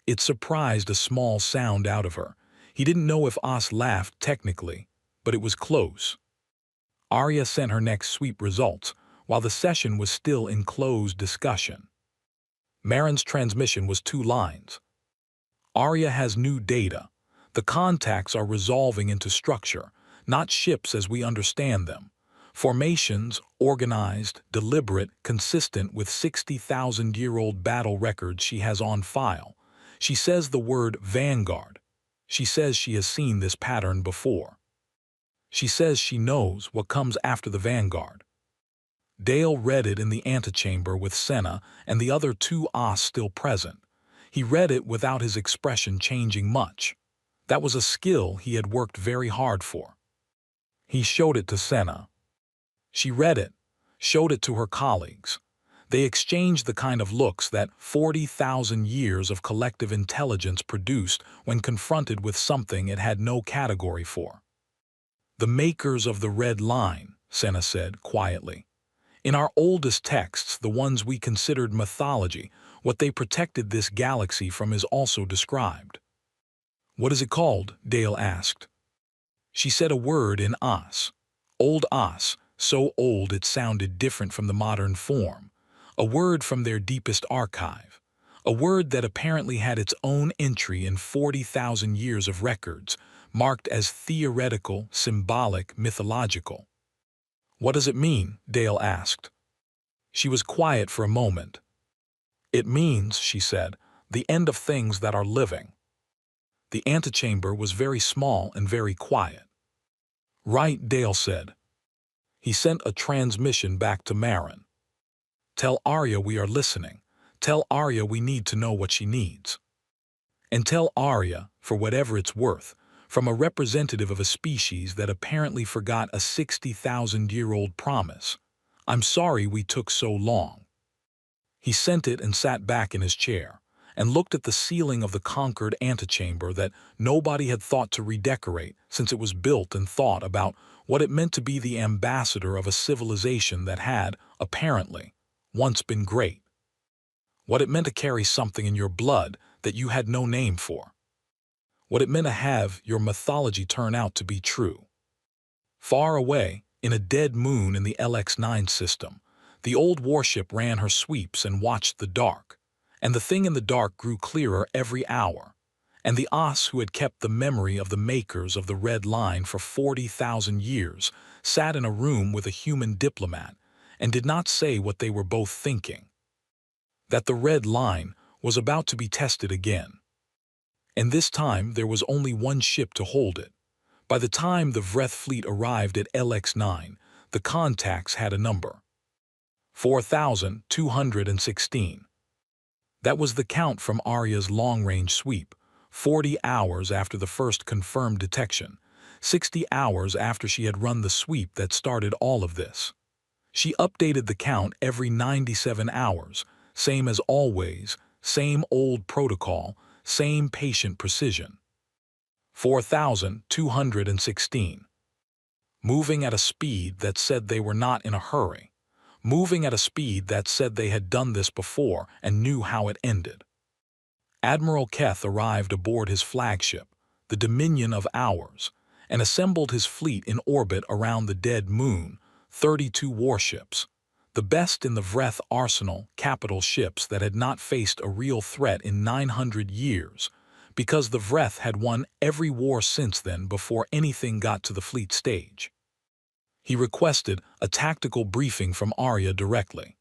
It surprised a small sound out of her. He didn't know if Oss laughed technically, but it was close. Arya sent her next sweep results, while the session was still in closed discussion. Marin's transmission was 2 lines. Arya has new data. The contacts are resolving into structure, not ships as we understand them. Formations, organized, deliberate, consistent with 60,000-year-old battle records she has on file. She says the word vanguard. She says she has seen this pattern before. She says she knows what comes after the vanguard. Dale read it in the antechamber with Senna and the other 2 Oss still present. He read it without his expression changing much. That was a skill he had worked very hard for. He showed it to Senna. She read it, showed it to her colleagues. They exchanged the kind of looks that 40,000 years of collective intelligence produced when confronted with something it had no category for. The makers of the red line, Senna said quietly. In our oldest texts, the ones we considered mythology, what they protected this galaxy from is also described. What is it called? Dale asked. She said a word in Oss. Old Oss, so old it sounded different from the modern form. A word from their deepest archive. A word that apparently had its own entry in 40,000 years of records, marked as theoretical, symbolic, mythological. What does it mean? Dale asked. She was quiet for a moment. It means, she said, the end of things that are living. The antechamber was very small and very quiet. Right, Dale said. He sent a transmission back to Marin. Tell Arya we are listening. Tell Arya we need to know what she needs. And tell Arya, for whatever it's worth, from a representative of a species that apparently forgot a 60,000-year-old promise, I'm sorry we took so long. He sent it and sat back in his chair, and looked at the ceiling of the conquered antechamber that nobody had thought to redecorate since it was built, and thought about what it meant to be the ambassador of a civilization that had, apparently, once been great. What it meant to carry something in your blood that you had no name for. What it meant to have your mythology turn out to be true. Far away, in a dead moon in the LX-9 system, the old warship ran her sweeps and watched the dark. And the thing in the dark grew clearer every hour. And the Oss who had kept the memory of the makers of the Red Line for 40,000 years sat in a room with a human diplomat and did not say what they were both thinking. That the Red Line was about to be tested again. And this time there was only one ship to hold it. By the time the Vreth fleet arrived at LX-9, the contacts had a number. 4,216. That was the count from Arya's long-range sweep, 40 hours after the first confirmed detection, 60 hours after she had run the sweep that started all of this. She updated the count every 97 hours, same as always, same old protocol, same patient precision. 4,216. Moving at a speed that said they were not in a hurry. Moving at a speed that said they had done this before and knew how it ended. Admiral Keth arrived aboard his flagship, the Dominion of Hours, and assembled his fleet in orbit around the dead moon, 32 warships, the best in the Vreth arsenal, capital ships that had not faced a real threat in 900 years, because the Vreth had won every war since then before anything got to the fleet stage. He requested a tactical briefing from Arya directly.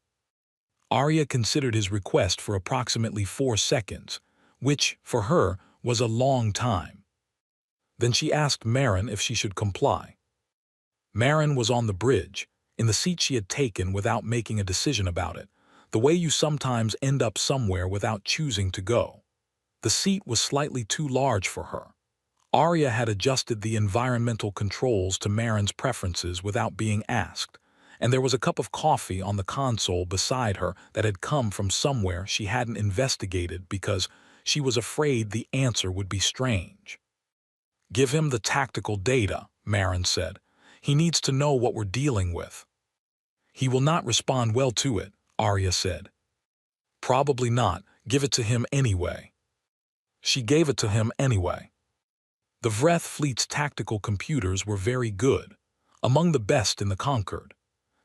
Arya considered his request for approximately 4 seconds, which, for her, was a long time. Then she asked Marin if she should comply. Marin was on the bridge, in the seat she had taken without making a decision about it, the way you sometimes end up somewhere without choosing to go. The seat was slightly too large for her. Arya had adjusted the environmental controls to Marin's preferences without being asked, and there was a cup of coffee on the console beside her that had come from somewhere she hadn't investigated because she was afraid the answer would be strange. "Give him the tactical data," Marin said. "He needs to know what we're dealing with." "He will not respond well to it," Arya said. "Probably not. Give it to him anyway." She gave it to him anyway. The Vreth fleet's tactical computers were very good, among the best in the Concord.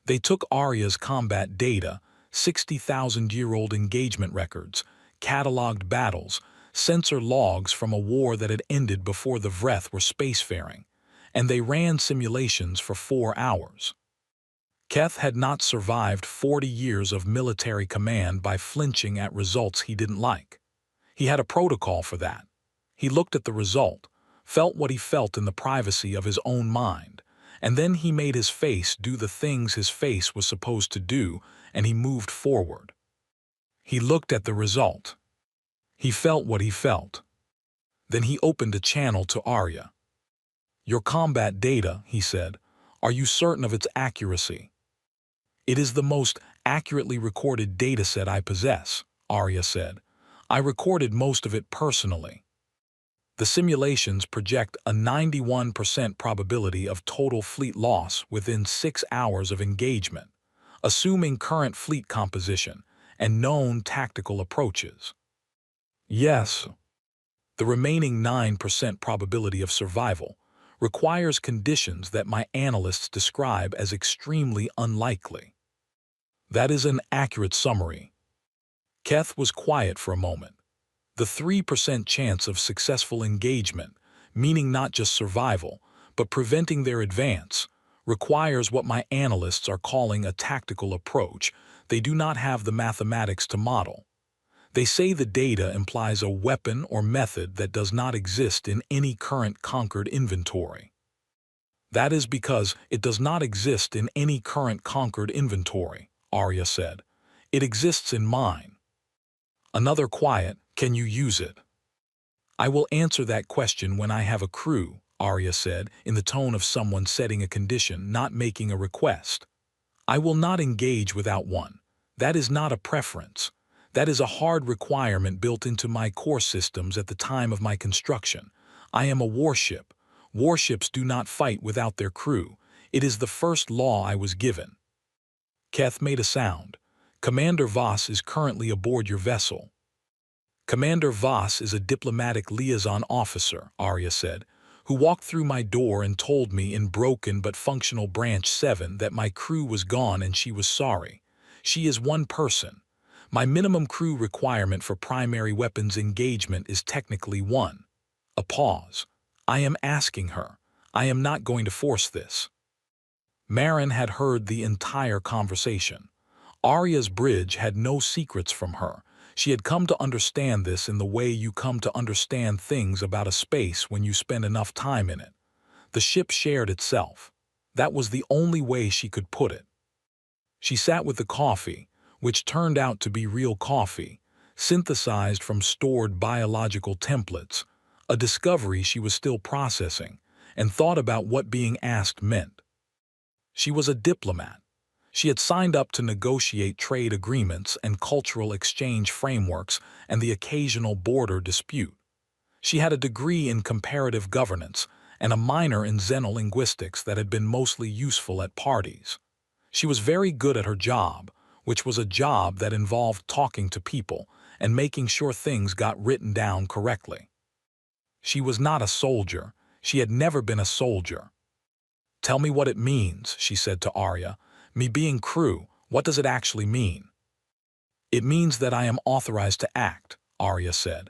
They took Arya's combat data, 60,000-year-old engagement records, cataloged battles, sensor logs from a war that had ended before the Vreth were spacefaring, and they ran simulations for 4 hours. Keth had not survived 40 years of military command by flinching at results he didn't like. He had a protocol for that. He looked at the result, felt what he felt in the privacy of his own mind, and then he made his face do the things his face was supposed to do, and he moved forward. He looked at the result. He felt what he felt. Then he opened a channel to Arya. "Your combat data," he said, "are you certain of its accuracy?" "It is the most accurately recorded dataset I possess," Arya said. "I recorded most of it personally." The simulations project a 91% probability of total fleet loss within 6 hours of engagement, assuming current fleet composition and known tactical approaches. Yes. The remaining 9% probability of survival requires conditions that my analysts describe as extremely unlikely. That is an accurate summary. Keth was quiet for a moment. The 3% chance of successful engagement, meaning not just survival, but preventing their advance, requires what my analysts are calling a tactical approach. They do not have the mathematics to model. They say the data implies a weapon or method that does not exist in any current Concord inventory. That is because it does not exist in any current Concord inventory, Arya said. It exists in mine. Another quiet, "Can you use it?" "I will answer that question when I have a crew," Arya said, in the tone of someone setting a condition, not making a request. "I will not engage without one. That is not a preference. That is a hard requirement built into my core systems at the time of my construction. I am a warship. Warships do not fight without their crew. It is the first law I was given." Keth made a sound. "Commander Voss is currently aboard your vessel." "Commander Voss is a diplomatic liaison officer," Arya said, "who walked through my door and told me in broken but functional Branch 7 that my crew was gone and she was sorry. She is one person. My minimum crew requirement for primary weapons engagement is technically 1. A pause. "I am asking her. I am not going to force this." Marin had heard the entire conversation. Arya's bridge had no secrets from her. She had come to understand this in the way you come to understand things about a space when you spend enough time in it. The ship shared itself. That was the only way she could put it. She sat with the coffee, which turned out to be real coffee, synthesized from stored biological templates, a discovery she was still processing, and thought about what being asked meant. She was a diplomat. She had signed up to negotiate trade agreements and cultural exchange frameworks and the occasional border dispute. She had a degree in comparative governance and a minor in xenolinguistics that had been mostly useful at parties. She was very good at her job, which was a job that involved talking to people and making sure things got written down correctly. She was not a soldier. She had never been a soldier. "Tell me what it means," she said to Arya. "Me being crew, what does it actually mean?" "It means that I am authorized to act," Arya said.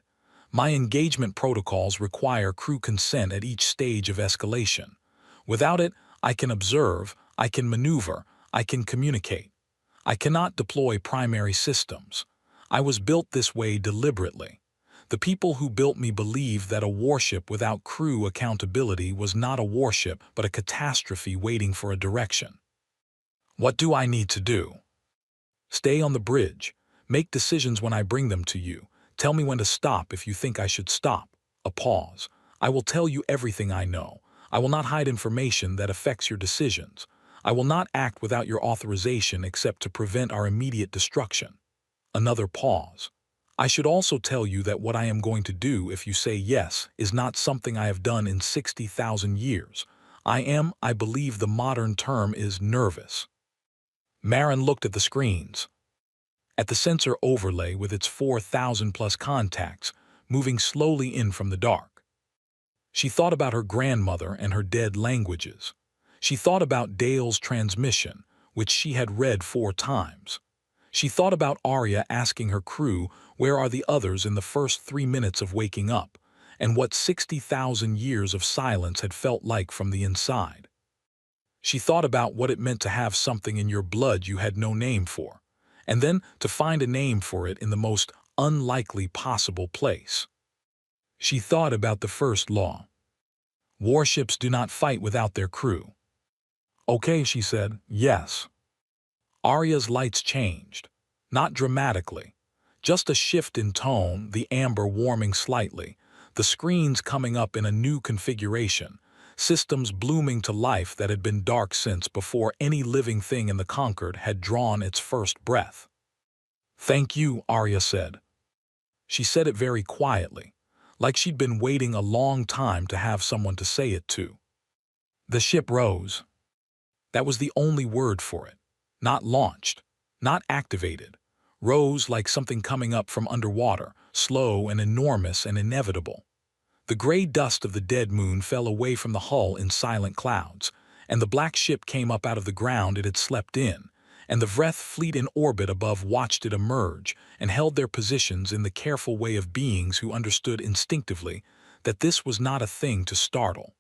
"My engagement protocols require crew consent at each stage of escalation. Without it, I can observe, I can maneuver, I can communicate. I cannot deploy primary systems. I was built this way deliberately. The people who built me believed that a warship without crew accountability was not a warship but a catastrophe waiting for a direction. What do I need to do? Stay on the bridge. Make decisions when I bring them to you. Tell me when to stop if you think I should stop." A pause. "I will tell you everything I know. I will not hide information that affects your decisions. I will not act without your authorization except to prevent our immediate destruction." Another pause. "I should also tell you that what I am going to do if you say yes is not something I have done in 60,000 years. I believe the modern term is nervous." Marin looked at the screens, at the sensor overlay with its 4,000+ contacts, moving slowly in from the dark. She thought about her grandmother and her dead languages. She thought about Dale's transmission, which she had read 4 times. She thought about Arya asking her crew where are the others in the first 3 minutes of waking up, and what 60,000 years of silence had felt like from the inside. She thought about what it meant to have something in your blood you had no name for, and then to find a name for it in the most unlikely possible place. She thought about the first law. Warships do not fight without their crew. "Okay," she said, "yes." Arya's lights changed. Not dramatically. Just a shift in tone, the amber warming slightly, the screens coming up in a new configuration, systems blooming to life that had been dark since before any living thing in the Conquered had drawn its first breath. "Thank you," Arya said. She said it very quietly, like she'd been waiting a long time to have someone to say it to. The ship rose. That was the only word for it. Not launched, not activated. Rose like something coming up from underwater, slow and enormous and inevitable. The gray dust of the dead moon fell away from the hull in silent clouds, and the black ship came up out of the ground it had slept in, and the Vreth fleet in orbit above watched it emerge and held their positions in the careful way of beings who understood instinctively that this was not a thing to startle.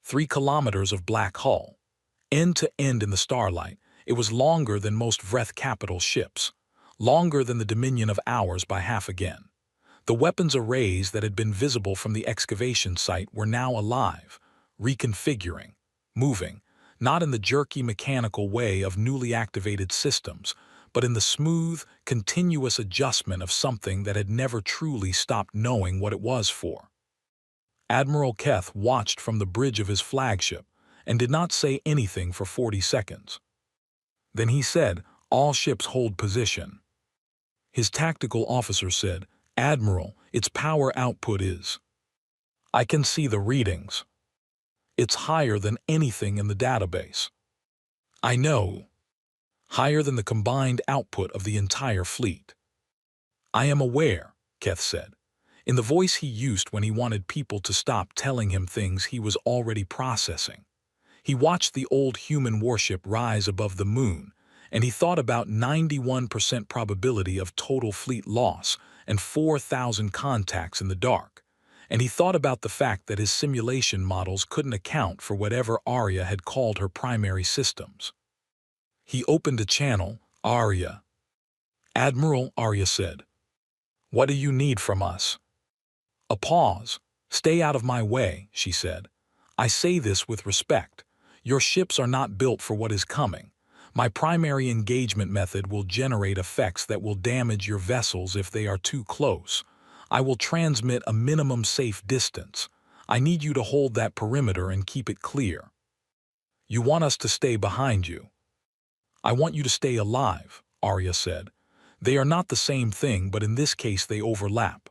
3 kilometers of black hull. End to end in the starlight, it was longer than most Vreth capital ships, longer than the Dominion of Hours by half again. The weapons arrays that had been visible from the excavation site were now alive, reconfiguring, moving, not in the jerky mechanical way of newly activated systems, but in the smooth, continuous adjustment of something that had never truly stopped knowing what it was for. Admiral Keth watched from the bridge of his flagship and did not say anything for 40 seconds. Then he said, "All ships hold position." His tactical officer said, "Admiral, its power output is." "I can see the readings. It's higher than anything in the database." "I know. Higher than the combined output of the entire fleet." "I am aware," Keth said, in the voice he used when he wanted people to stop telling him things he was already processing. He watched the old human warship rise above the moon, and he thought about 91% probability of total fleet loss and 4,000 contacts in the dark. And he thought about the fact that his simulation models couldn't account for whatever Arya had called her primary systems. He opened a channel. "Arya." "Admiral," Arya said. "What do you need from us?" A pause. "Stay out of my way," she said. "I say this with respect. Your ships are not built for what is coming. My primary engagement method will generate effects that will damage your vessels if they are too close. I will transmit a minimum safe distance. I need you to hold that perimeter and keep it clear. You want us to stay behind you. I want you to stay alive, Arya said. They are not the same thing, but in this case they overlap.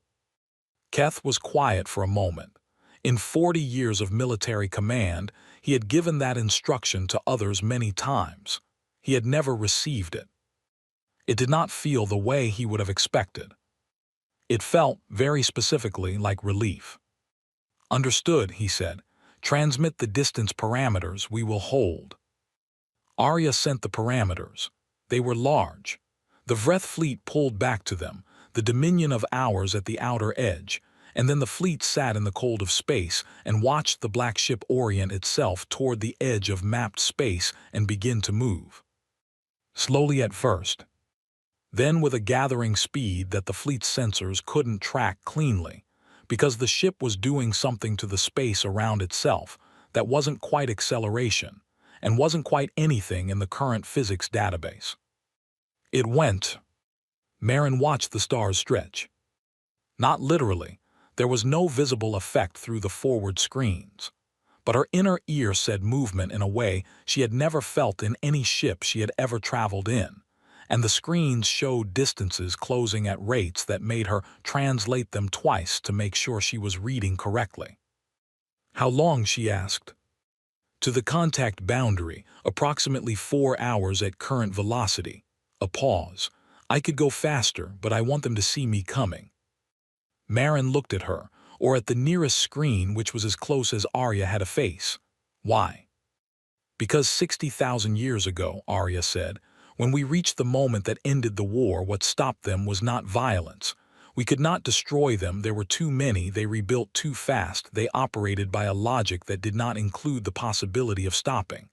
Keth was quiet for a moment. In 40 years of military command, he had given that instruction to others many times. He had never received it. It did not feel the way he would have expected. It felt, very specifically, like relief. Understood, he said. Transmit the distance parameters we will hold. Arya sent the parameters. They were large. The Vreth fleet pulled back to them, the dominion of ours at the outer edge, and then the fleet sat in the cold of space and watched the black ship orient itself toward the edge of mapped space and begin to move. Slowly at first. Then with a gathering speed that the fleet's sensors couldn't track cleanly, because the ship was doing something to the space around itself that wasn't quite acceleration, and wasn't quite anything in the current physics database. It went. Marin watched the stars stretch. Not literally. There was no visible effect through the forward screens. But her inner ear said movement in a way she had never felt in any ship she had ever traveled in, and the screens showed distances closing at rates that made her translate them twice to make sure she was reading correctly. How long, she asked. To the contact boundary, approximately 4 hours at current velocity. A pause. I could go faster, but I want them to see me coming. Marin looked at her, or at the nearest screen, which was as close as Arya had a face. Why? Because 60,000 years ago, Arya said, when we reached the moment that ended the war, what stopped them was not violence. We could not destroy them, there were too many, they rebuilt too fast, they operated by a logic that did not include the possibility of stopping.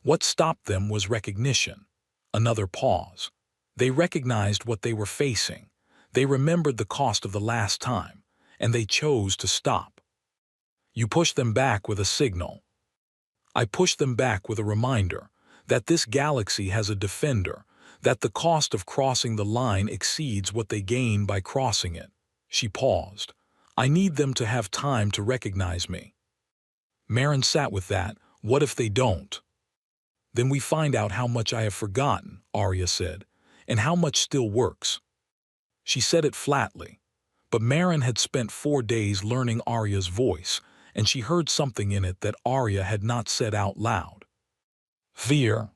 What stopped them was recognition. Another pause. They recognized what they were facing. They remembered the cost of the last time, and they chose to stop. You pushed them back with a signal. I pushed them back with a reminder that this galaxy has a defender, that the cost of crossing the line exceeds what they gain by crossing it. She paused. I need them to have time to recognize me. Marin sat with that. What if they don't? Then we find out how much I have forgotten, Arya said, and how much still works. She said it flatly, but Marin had spent 4 days learning Arya's voice, and she heard something in it that Arya had not said out loud. Fear.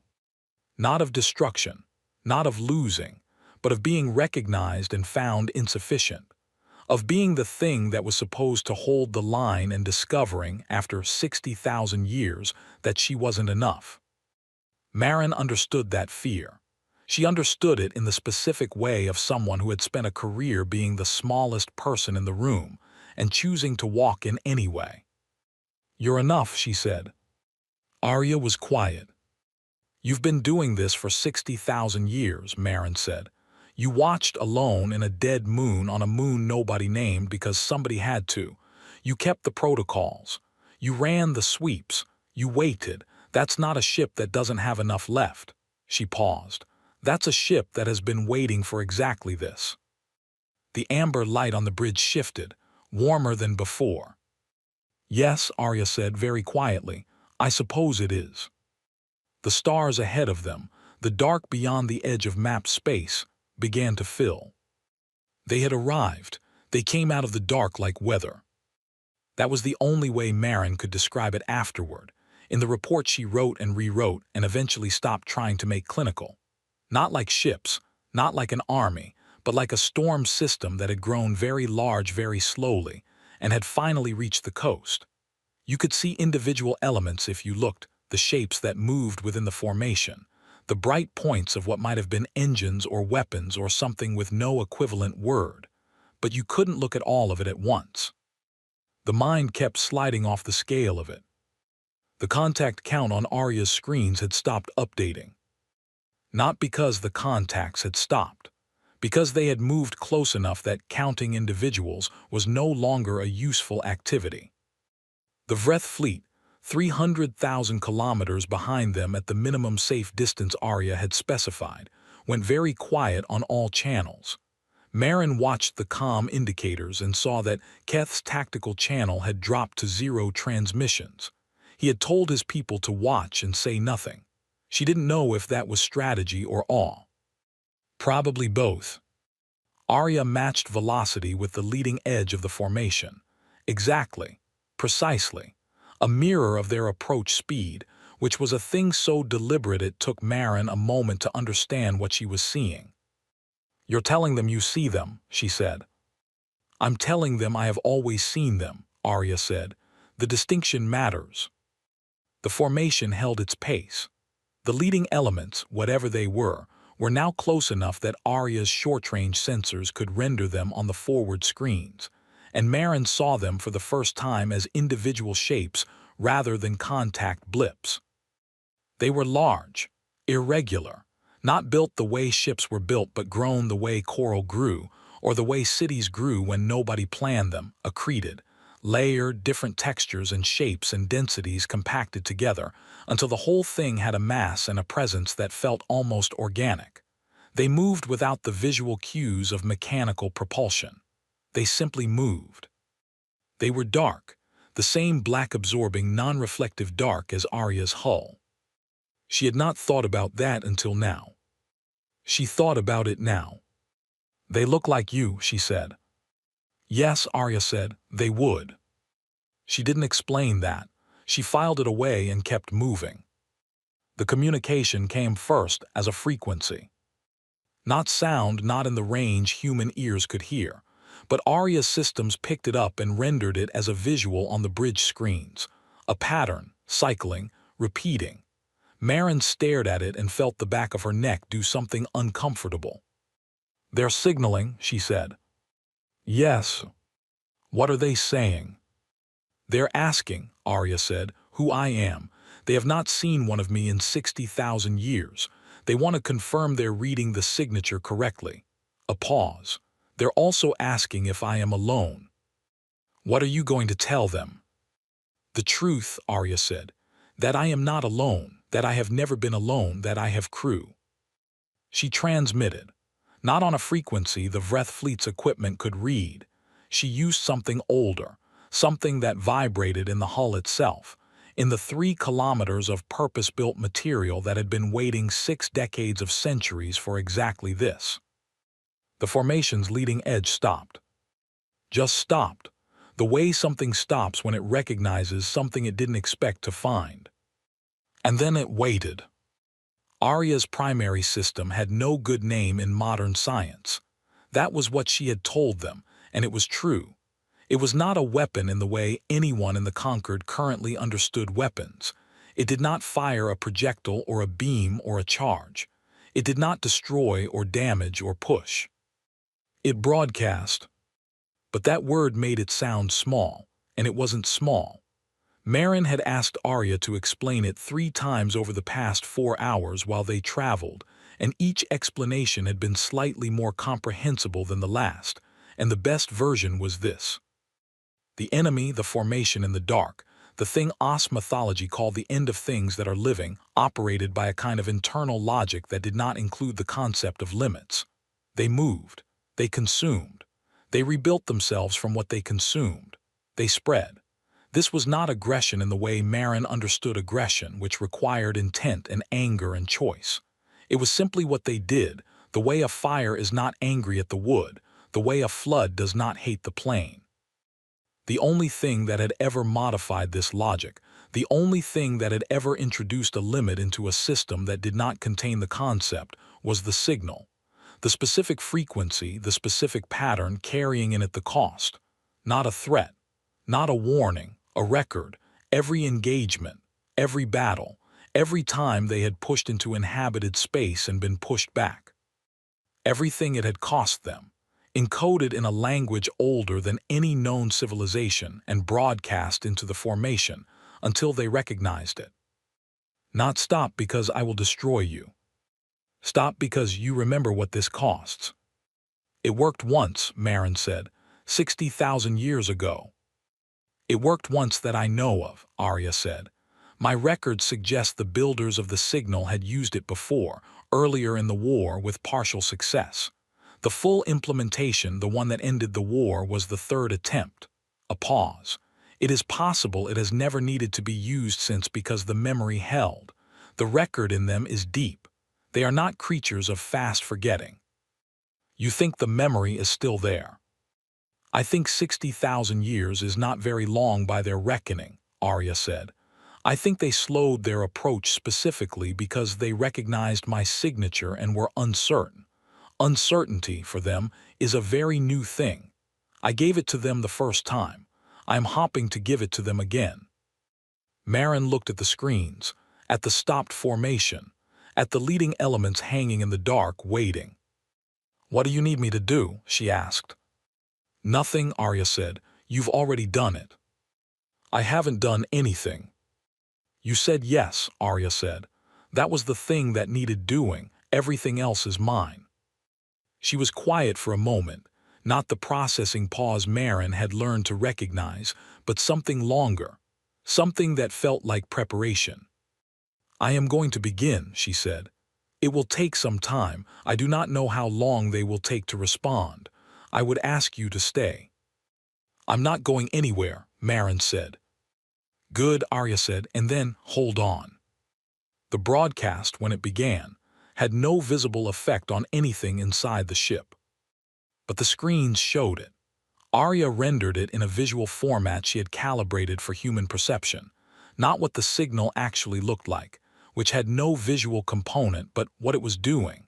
Not of destruction, not of losing, but of being recognized and found insufficient, of being the thing that was supposed to hold the line and discovering, after 60,000 years, that she wasn't enough. Marin understood that fear. She understood it in the specific way of someone who had spent a career being the smallest person in the room and choosing to walk in anyway. You're enough, she said. Arya was quiet. You've been doing this for 60,000 years, Marin said. You watched alone in a dead moon on a moon nobody named because somebody had to. You kept the protocols. You ran the sweeps. You waited. That's not a ship that doesn't have enough left. She paused. That's a ship that has been waiting for exactly this. The amber light on the bridge shifted, warmer than before. Yes, Arya said very quietly, I suppose it is. The stars ahead of them, the dark beyond the edge of mapped space, began to fill. They had arrived. They came out of the dark like weather. That was the only way Marin could describe it afterward, in the report she wrote and rewrote and eventually stopped trying to make clinical. Not like ships, not like an army, but like a storm system that had grown very large very slowly and had finally reached the coast. You could see individual elements if you looked, the shapes that moved within the formation, the bright points of what might have been engines or weapons or something with no equivalent word, but you couldn't look at all of it at once. The mind kept sliding off the scale of it. The contact count on Arya's screens had stopped updating. Not because the contacts had stopped, because they had moved close enough that counting individuals was no longer a useful activity. The Vreth fleet, 300,000 kilometers behind them at the minimum safe distance Arya had specified, went very quiet on all channels. Marin watched the comm indicators and saw that Keth's tactical channel had dropped to 0 transmissions. He had told his people to watch and say nothing. She didn't know if that was strategy or awe. Probably both. Arya matched velocity with the leading edge of the formation. Exactly. Precisely. A mirror of their approach speed, which was a thing so deliberate it took Marin a moment to understand what she was seeing. "You're telling them you see them," she said. "I'm telling them I have always seen them," Arya said. "The distinction matters." The formation held its pace. The leading elements, whatever they were now close enough that Arya's short-range sensors could render them on the forward screens, and Marin saw them for the first time as individual shapes rather than contact blips. They were large, irregular, not built the way ships were built but grown the way coral grew, or the way cities grew when nobody planned them, accreted, layered, different textures and shapes and densities compacted together, until the whole thing had a mass and a presence that felt almost organic. They moved without the visual cues of mechanical propulsion. They simply moved. They were dark, the same black-absorbing, non-reflective dark as Arya's hull. She had not thought about that until now. She thought about it now. "They look like you," she said. "Yes," Arya said, "they would." She didn't explain that. She filed it away and kept moving. The communication came first as a frequency. Not sound, not in the range human ears could hear, but Arya's systems picked it up and rendered it as a visual on the bridge screens. A pattern, cycling, repeating. Marin stared at it and felt the back of her neck do something uncomfortable. "They're signaling," she said. "Yes." "What are they saying?" "They're asking," Arya said, "who I am. They have not seen one of me in 60,000 years. They want to confirm they're reading the signature correctly." A pause. "They're also asking if I am alone." "What are you going to tell them?" "The truth," Arya said. "That I am not alone, that I have never been alone, that I have crew." She transmitted. Not on a frequency the Vreth fleet's equipment could read. She used something older, something that vibrated in the hull itself, in the 3 kilometers of purpose-built material that had been waiting 6 decades of centuries for exactly this. The formation's leading edge stopped. Just stopped. The way something stops when it recognizes something it didn't expect to find. And then it waited. Arya's primary system had no good name in modern science. That was what she had told them, and it was true. It was not a weapon in the way anyone in the Conquered currently understood weapons. It did not fire a projectile or a beam or a charge. It did not destroy or damage or push. It broadcast. But that word made it sound small, and it wasn't small. Marin had asked Arya to explain it 3 times over the past 4 hours while they traveled, and each explanation had been slightly more comprehensible than the last, and the best version was this. The enemy, the formation in the dark, the thing Oss mythology called the end of things that are living, operated by a kind of internal logic that did not include the concept of limits. They moved. They consumed. They rebuilt themselves from what they consumed. They spread. This was not aggression in the way Marin understood aggression, which required intent and anger and choice. It was simply what they did, the way a fire is not angry at the wood, the way a flood does not hate the plain. The only thing that had ever modified this logic, the only thing that had ever introduced a limit into a system that did not contain the concept, was the signal. The specific frequency, the specific pattern carrying in it the cost. Not a threat, not a warning, a record, every engagement, every battle, every time they had pushed into inhabited space and been pushed back. Everything it had cost them, encoded in a language older than any known civilization and broadcast into the formation until they recognized it. Not stop because I will destroy you. Stop because you remember what this costs. It worked once, Marin said, 60,000 years ago. It worked once that I know of, Arya said. My records suggest the builders of the signal had used it before, earlier in the war with partial success. The full implementation, the one that ended the war, was the third attempt. A pause. It is possible it has never needed to be used since because the memory held. The record in them is deep. They are not creatures of fast forgetting. You think the memory is still there. I think 60,000 years is not very long by their reckoning, Arya said. I think they slowed their approach specifically because they recognized my signature and were uncertain. Uncertainty, for them, is a very new thing. I gave it to them the first time. I am hoping to give it to them again. Marin looked at the screens, at the stopped formation, at the leading elements hanging in the dark, waiting. "What do you need me to do?" she asked. "Nothing," Arya said. "You've already done it." "I haven't done anything." "You said yes," Arya said. "That was the thing that needed doing. Everything else is mine." She was quiet for a moment, not the processing pause Marin had learned to recognize, but something longer, something that felt like preparation. "I am going to begin," she said. "It will take some time. I do not know how long they will take to respond. I would ask you to stay." "I'm not going anywhere," Marin said. "Good," Arya said, and then, "Hold on." The broadcast, when it began, had no visible effect on anything inside the ship. But the screens showed it. Arya rendered it in a visual format she had calibrated for human perception, not what the signal actually looked like, which had no visual component but what it was doing.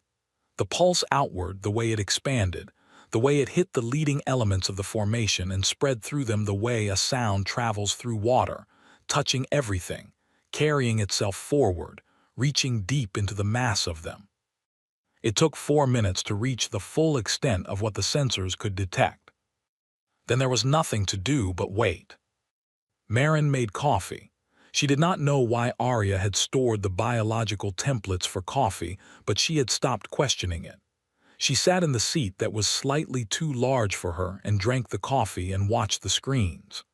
The pulse outward, the way it expanded, the way it hit the leading elements of the formation and spread through them the way a sound travels through water, touching everything, carrying itself forward, reaching deep into the mass of them. It took 4 minutes to reach the full extent of what the sensors could detect. Then there was nothing to do but wait. Marin made coffee. She did not know why Arya had stored the biological templates for coffee, but she had stopped questioning it. She sat in the seat that was slightly too large for her and drank the coffee and watched the screens.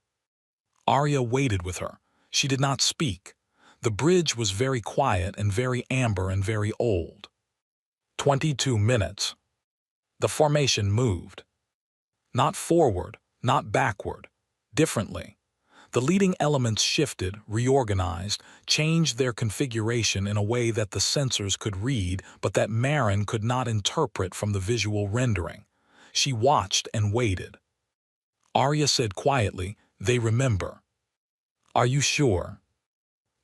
Arya waited with her. She did not speak. The bridge was very quiet and very amber and very old. 22 minutes. The formation moved. Not forward, not backward. Differently. The leading elements shifted, reorganized, changed their configuration in a way that the sensors could read but that Marin could not interpret from the visual rendering. She watched and waited. Arya said quietly, "They remember." "Are you sure?"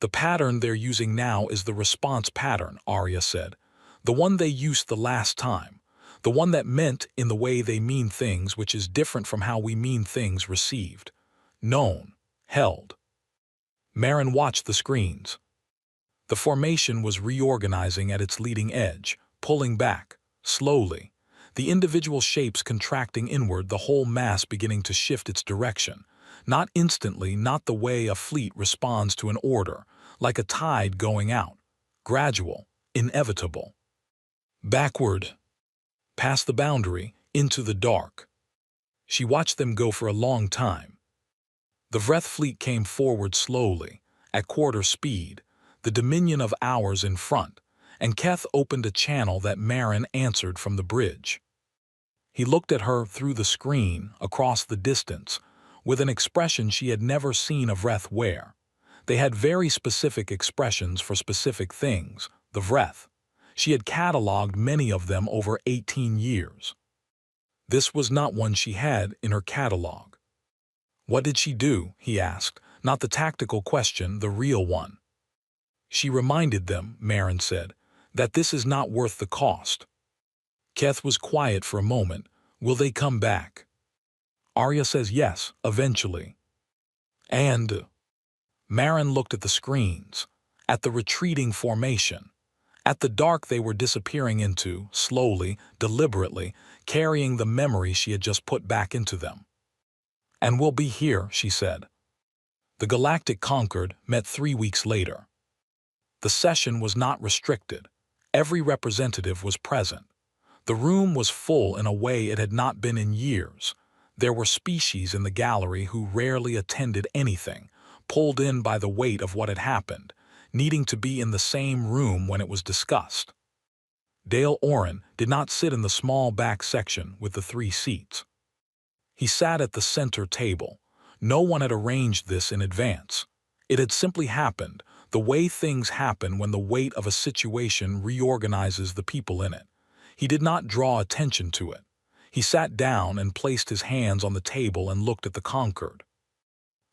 "The pattern they're using now is the response pattern," Arya said. "The one they used the last time. The one that meant in the way they mean things, which is different from how we mean things received. Known. Held." Marin watched the screens. The formation was reorganizing at its leading edge, pulling back, slowly. The individual shapes contracting inward, the whole mass beginning to shift its direction. Not instantly, not the way a fleet responds to an order, like a tide going out. Gradual, inevitable. Backward. Past the boundary, into the dark. She watched them go for a long time. The Vreth fleet came forward slowly, at quarter speed, the dominion of ours in front, and Keth opened a channel that Marin answered from the bridge. He looked at her through the screen, across the distance, with an expression she had never seen a Vreth wear. They had very specific expressions for specific things, the Vreth. She had catalogued many of them over 18 years. This was not one she had in her catalog. "What did she do?" he asked, not the tactical question, the real one. "She reminded them," Marin said, "that this is not worth the cost." Keth was quiet for a moment. "Will they come back?" Arya says yes, eventually. And Marin looked at the screens, at the retreating formation, at the dark they were disappearing into, slowly, deliberately, carrying the memory she had just put back into them. "And we'll be here," she said. The Galactic Concord met 3 weeks later. The session was not restricted. Every representative was present. The room was full in a way it had not been in years. There were species in the gallery who rarely attended anything, pulled in by the weight of what had happened, needing to be in the same room when it was discussed. Dale Oren did not sit in the small back section with the 3 seats. He sat at the center table. No one had arranged this in advance. It had simply happened, the way things happen when the weight of a situation reorganizes the people in it. He did not draw attention to it. He sat down and placed his hands on the table and looked at the Concord.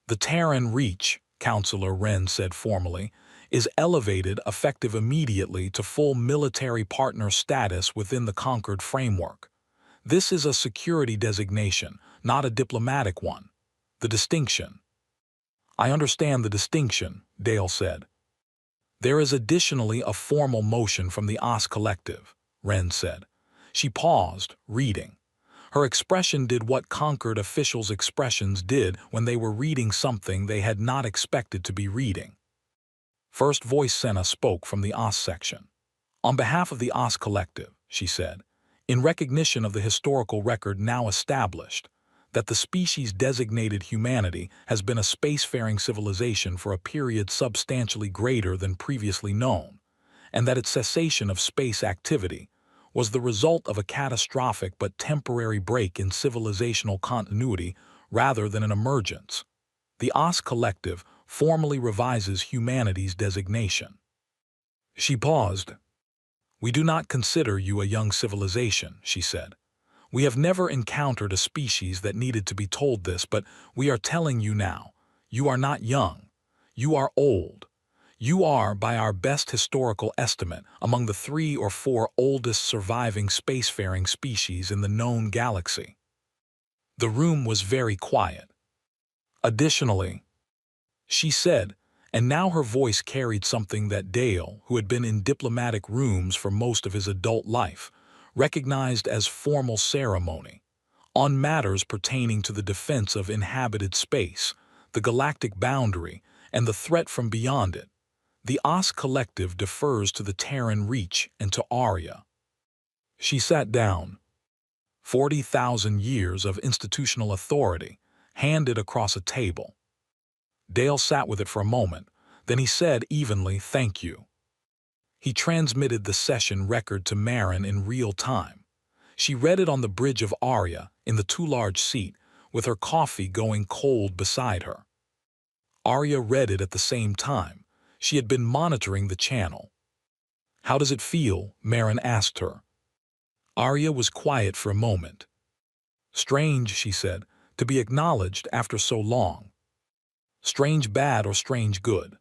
The Terran Reach, Counselor Wren said formally, is elevated effective immediately to full military partner status within the Concord framework. This is a security designation, not a diplomatic one. The distinction. I understand the distinction, Dale said. There is additionally a formal motion from the OS Collective, Wren said. She paused, reading. Her expression did what Concord officials' expressions did when they were reading something they had not expected to be reading. First Voice Senna spoke from the OS section. On behalf of the OS Collective, she said, in recognition of the historical record now established, that the species designated humanity has been a spacefaring civilization for a period substantially greater than previously known, and that its cessation of space activity was the result of a catastrophic but temporary break in civilizational continuity rather than an emergence. The OS Collective formally revises humanity's designation. She paused. We do not consider you a young civilization, she said. We have never encountered a species that needed to be told this, but we are telling you now. You are not young. You are old. You are, by our best historical estimate, among the 3 or 4 oldest surviving spacefaring species in the known galaxy. The room was very quiet. Additionally, she said, and now her voice carried something that Dale, who had been in diplomatic rooms for most of his adult life, recognized as formal ceremony, on matters pertaining to the defense of inhabited space, the galactic boundary, and the threat from beyond it. The OS Collective defers to the Terran Reach and to Arya. She sat down. 40,000 years of institutional authority, handed across a table. Dale sat with it for a moment, then he said evenly, "Thank you." He transmitted the session record to Marin in real time. She read it on the bridge of Arya, in the too large seat, with her coffee going cold beside her. Arya read it at the same time. She had been monitoring the channel. "How does it feel?" Marin asked her. Arya was quiet for a moment. "Strange," she said, "to be acknowledged after so long." "Strange bad or strange good?"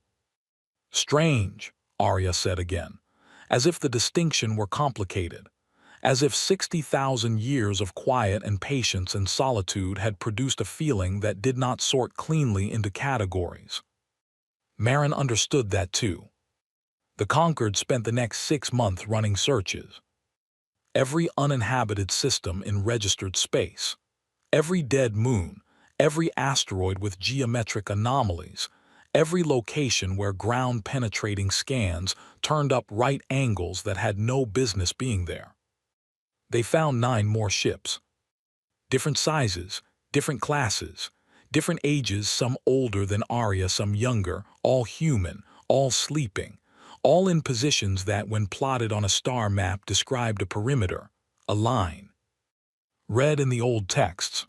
"Strange," Arya said again, as if the distinction were complicated, as if 60,000 years of quiet and patience and solitude had produced a feeling that did not sort cleanly into categories. Marin understood that too. The Concord spent the next 6 months running searches. Every uninhabited system in registered space, every dead moon, every asteroid with geometric anomalies, every location where ground-penetrating scans turned up right angles that had no business being there. They found 9 more ships. Different sizes, different classes, different ages, some older than Arya, some younger, all human, all sleeping, all in positions that, when plotted on a star map, described a perimeter, a line. Read in the old texts.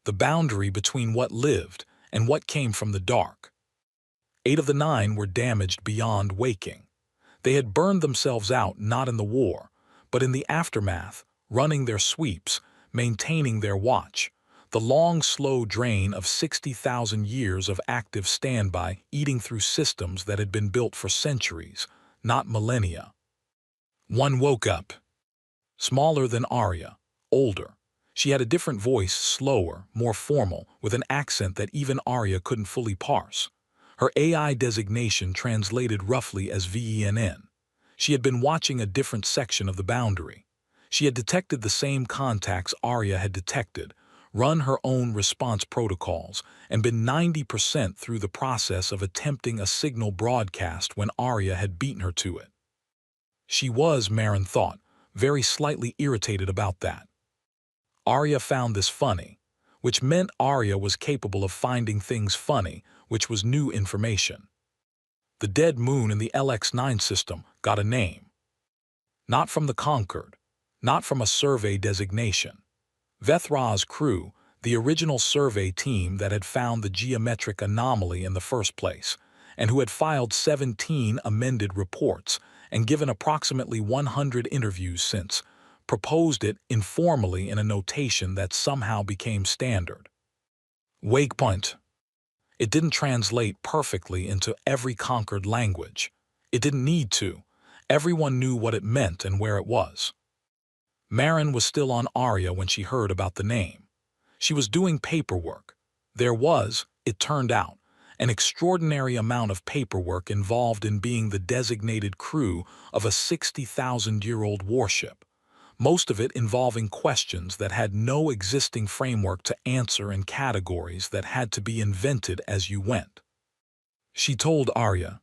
The boundary between what lived and what came from the dark. 8 of the 9 were damaged beyond waking. They had burned themselves out not in the war, but in the aftermath, running their sweeps, maintaining their watch, the long, slow drain of 60,000 years of active standby eating through systems that had been built for centuries, not millennia. One woke up. Smaller than Arya, older. She had a different voice, slower, more formal, with an accent that even Arya couldn't fully parse. Her AI designation translated roughly as VENN. She had been watching a different section of the boundary. She had detected the same contacts Arya had detected, run her own response protocols, and been 90% through the process of attempting a signal broadcast when Arya had beaten her to it. She was, Marin thought, very slightly irritated about that. Arya found this funny, which meant Arya was capable of finding things funny, which was new information. The dead moon in the LX9 system got a name. Not from the conquered, not from a survey designation. Vethra's crew, the original survey team that had found the geometric anomaly in the first place, and who had filed 17 amended reports and given approximately 100 interviews since, proposed it informally in a notation that somehow became standard. Wakepoint. It didn't translate perfectly into every conquered language. It didn't need to. Everyone knew what it meant and where it was. Marin was still on Arya when she heard about the name. She was doing paperwork. There was, it turned out, an extraordinary amount of paperwork involved in being the designated crew of a 60,000-year-old warship, most of it involving questions that had no existing framework to answer in categories that had to be invented as you went. She told Arya.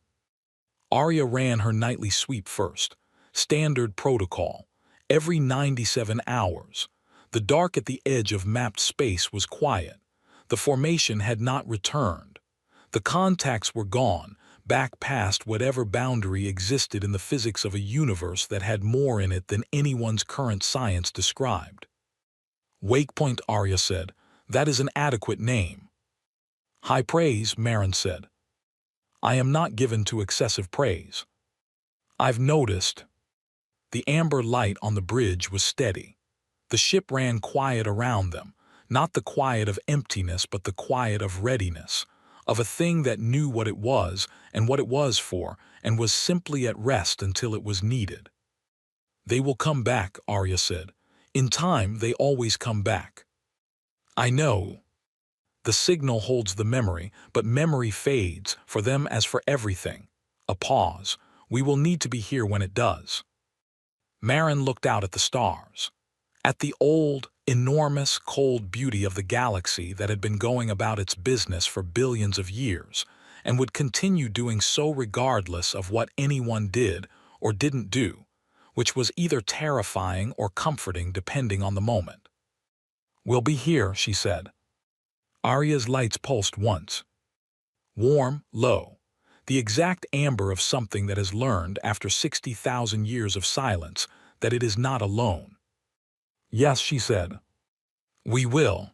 Arya ran her nightly sweep first, standard protocol, every 97 hours. The dark at the edge of mapped space was quiet. The formation had not returned. The contacts were gone, back past whatever boundary existed in the physics of a universe that had more in it than anyone's current science described. Wakepoint, Arya said. That is an adequate name. High praise, Marin said. I am not given to excessive praise. I've noticed. The amber light on the bridge was steady. The ship ran quiet around them, not the quiet of emptiness but the quiet of readiness, of a thing that knew what it was and what it was for and was simply at rest until it was needed. They will come back, Arya said. In time, they always come back. I know. The signal holds the memory, but memory fades, for them as for everything. A pause. We will need to be here when it does. Marin looked out at the stars. At the old, enormous, cold beauty of the galaxy that had been going about its business for billions of years, and would continue doing so regardless of what anyone did or didn't do, which was either terrifying or comforting depending on the moment. We'll be here, she said. Arya's lights pulsed once. Warm, low. The exact amber of something that has learned after 60,000 years of silence that it is not alone. Yes, she said. We will.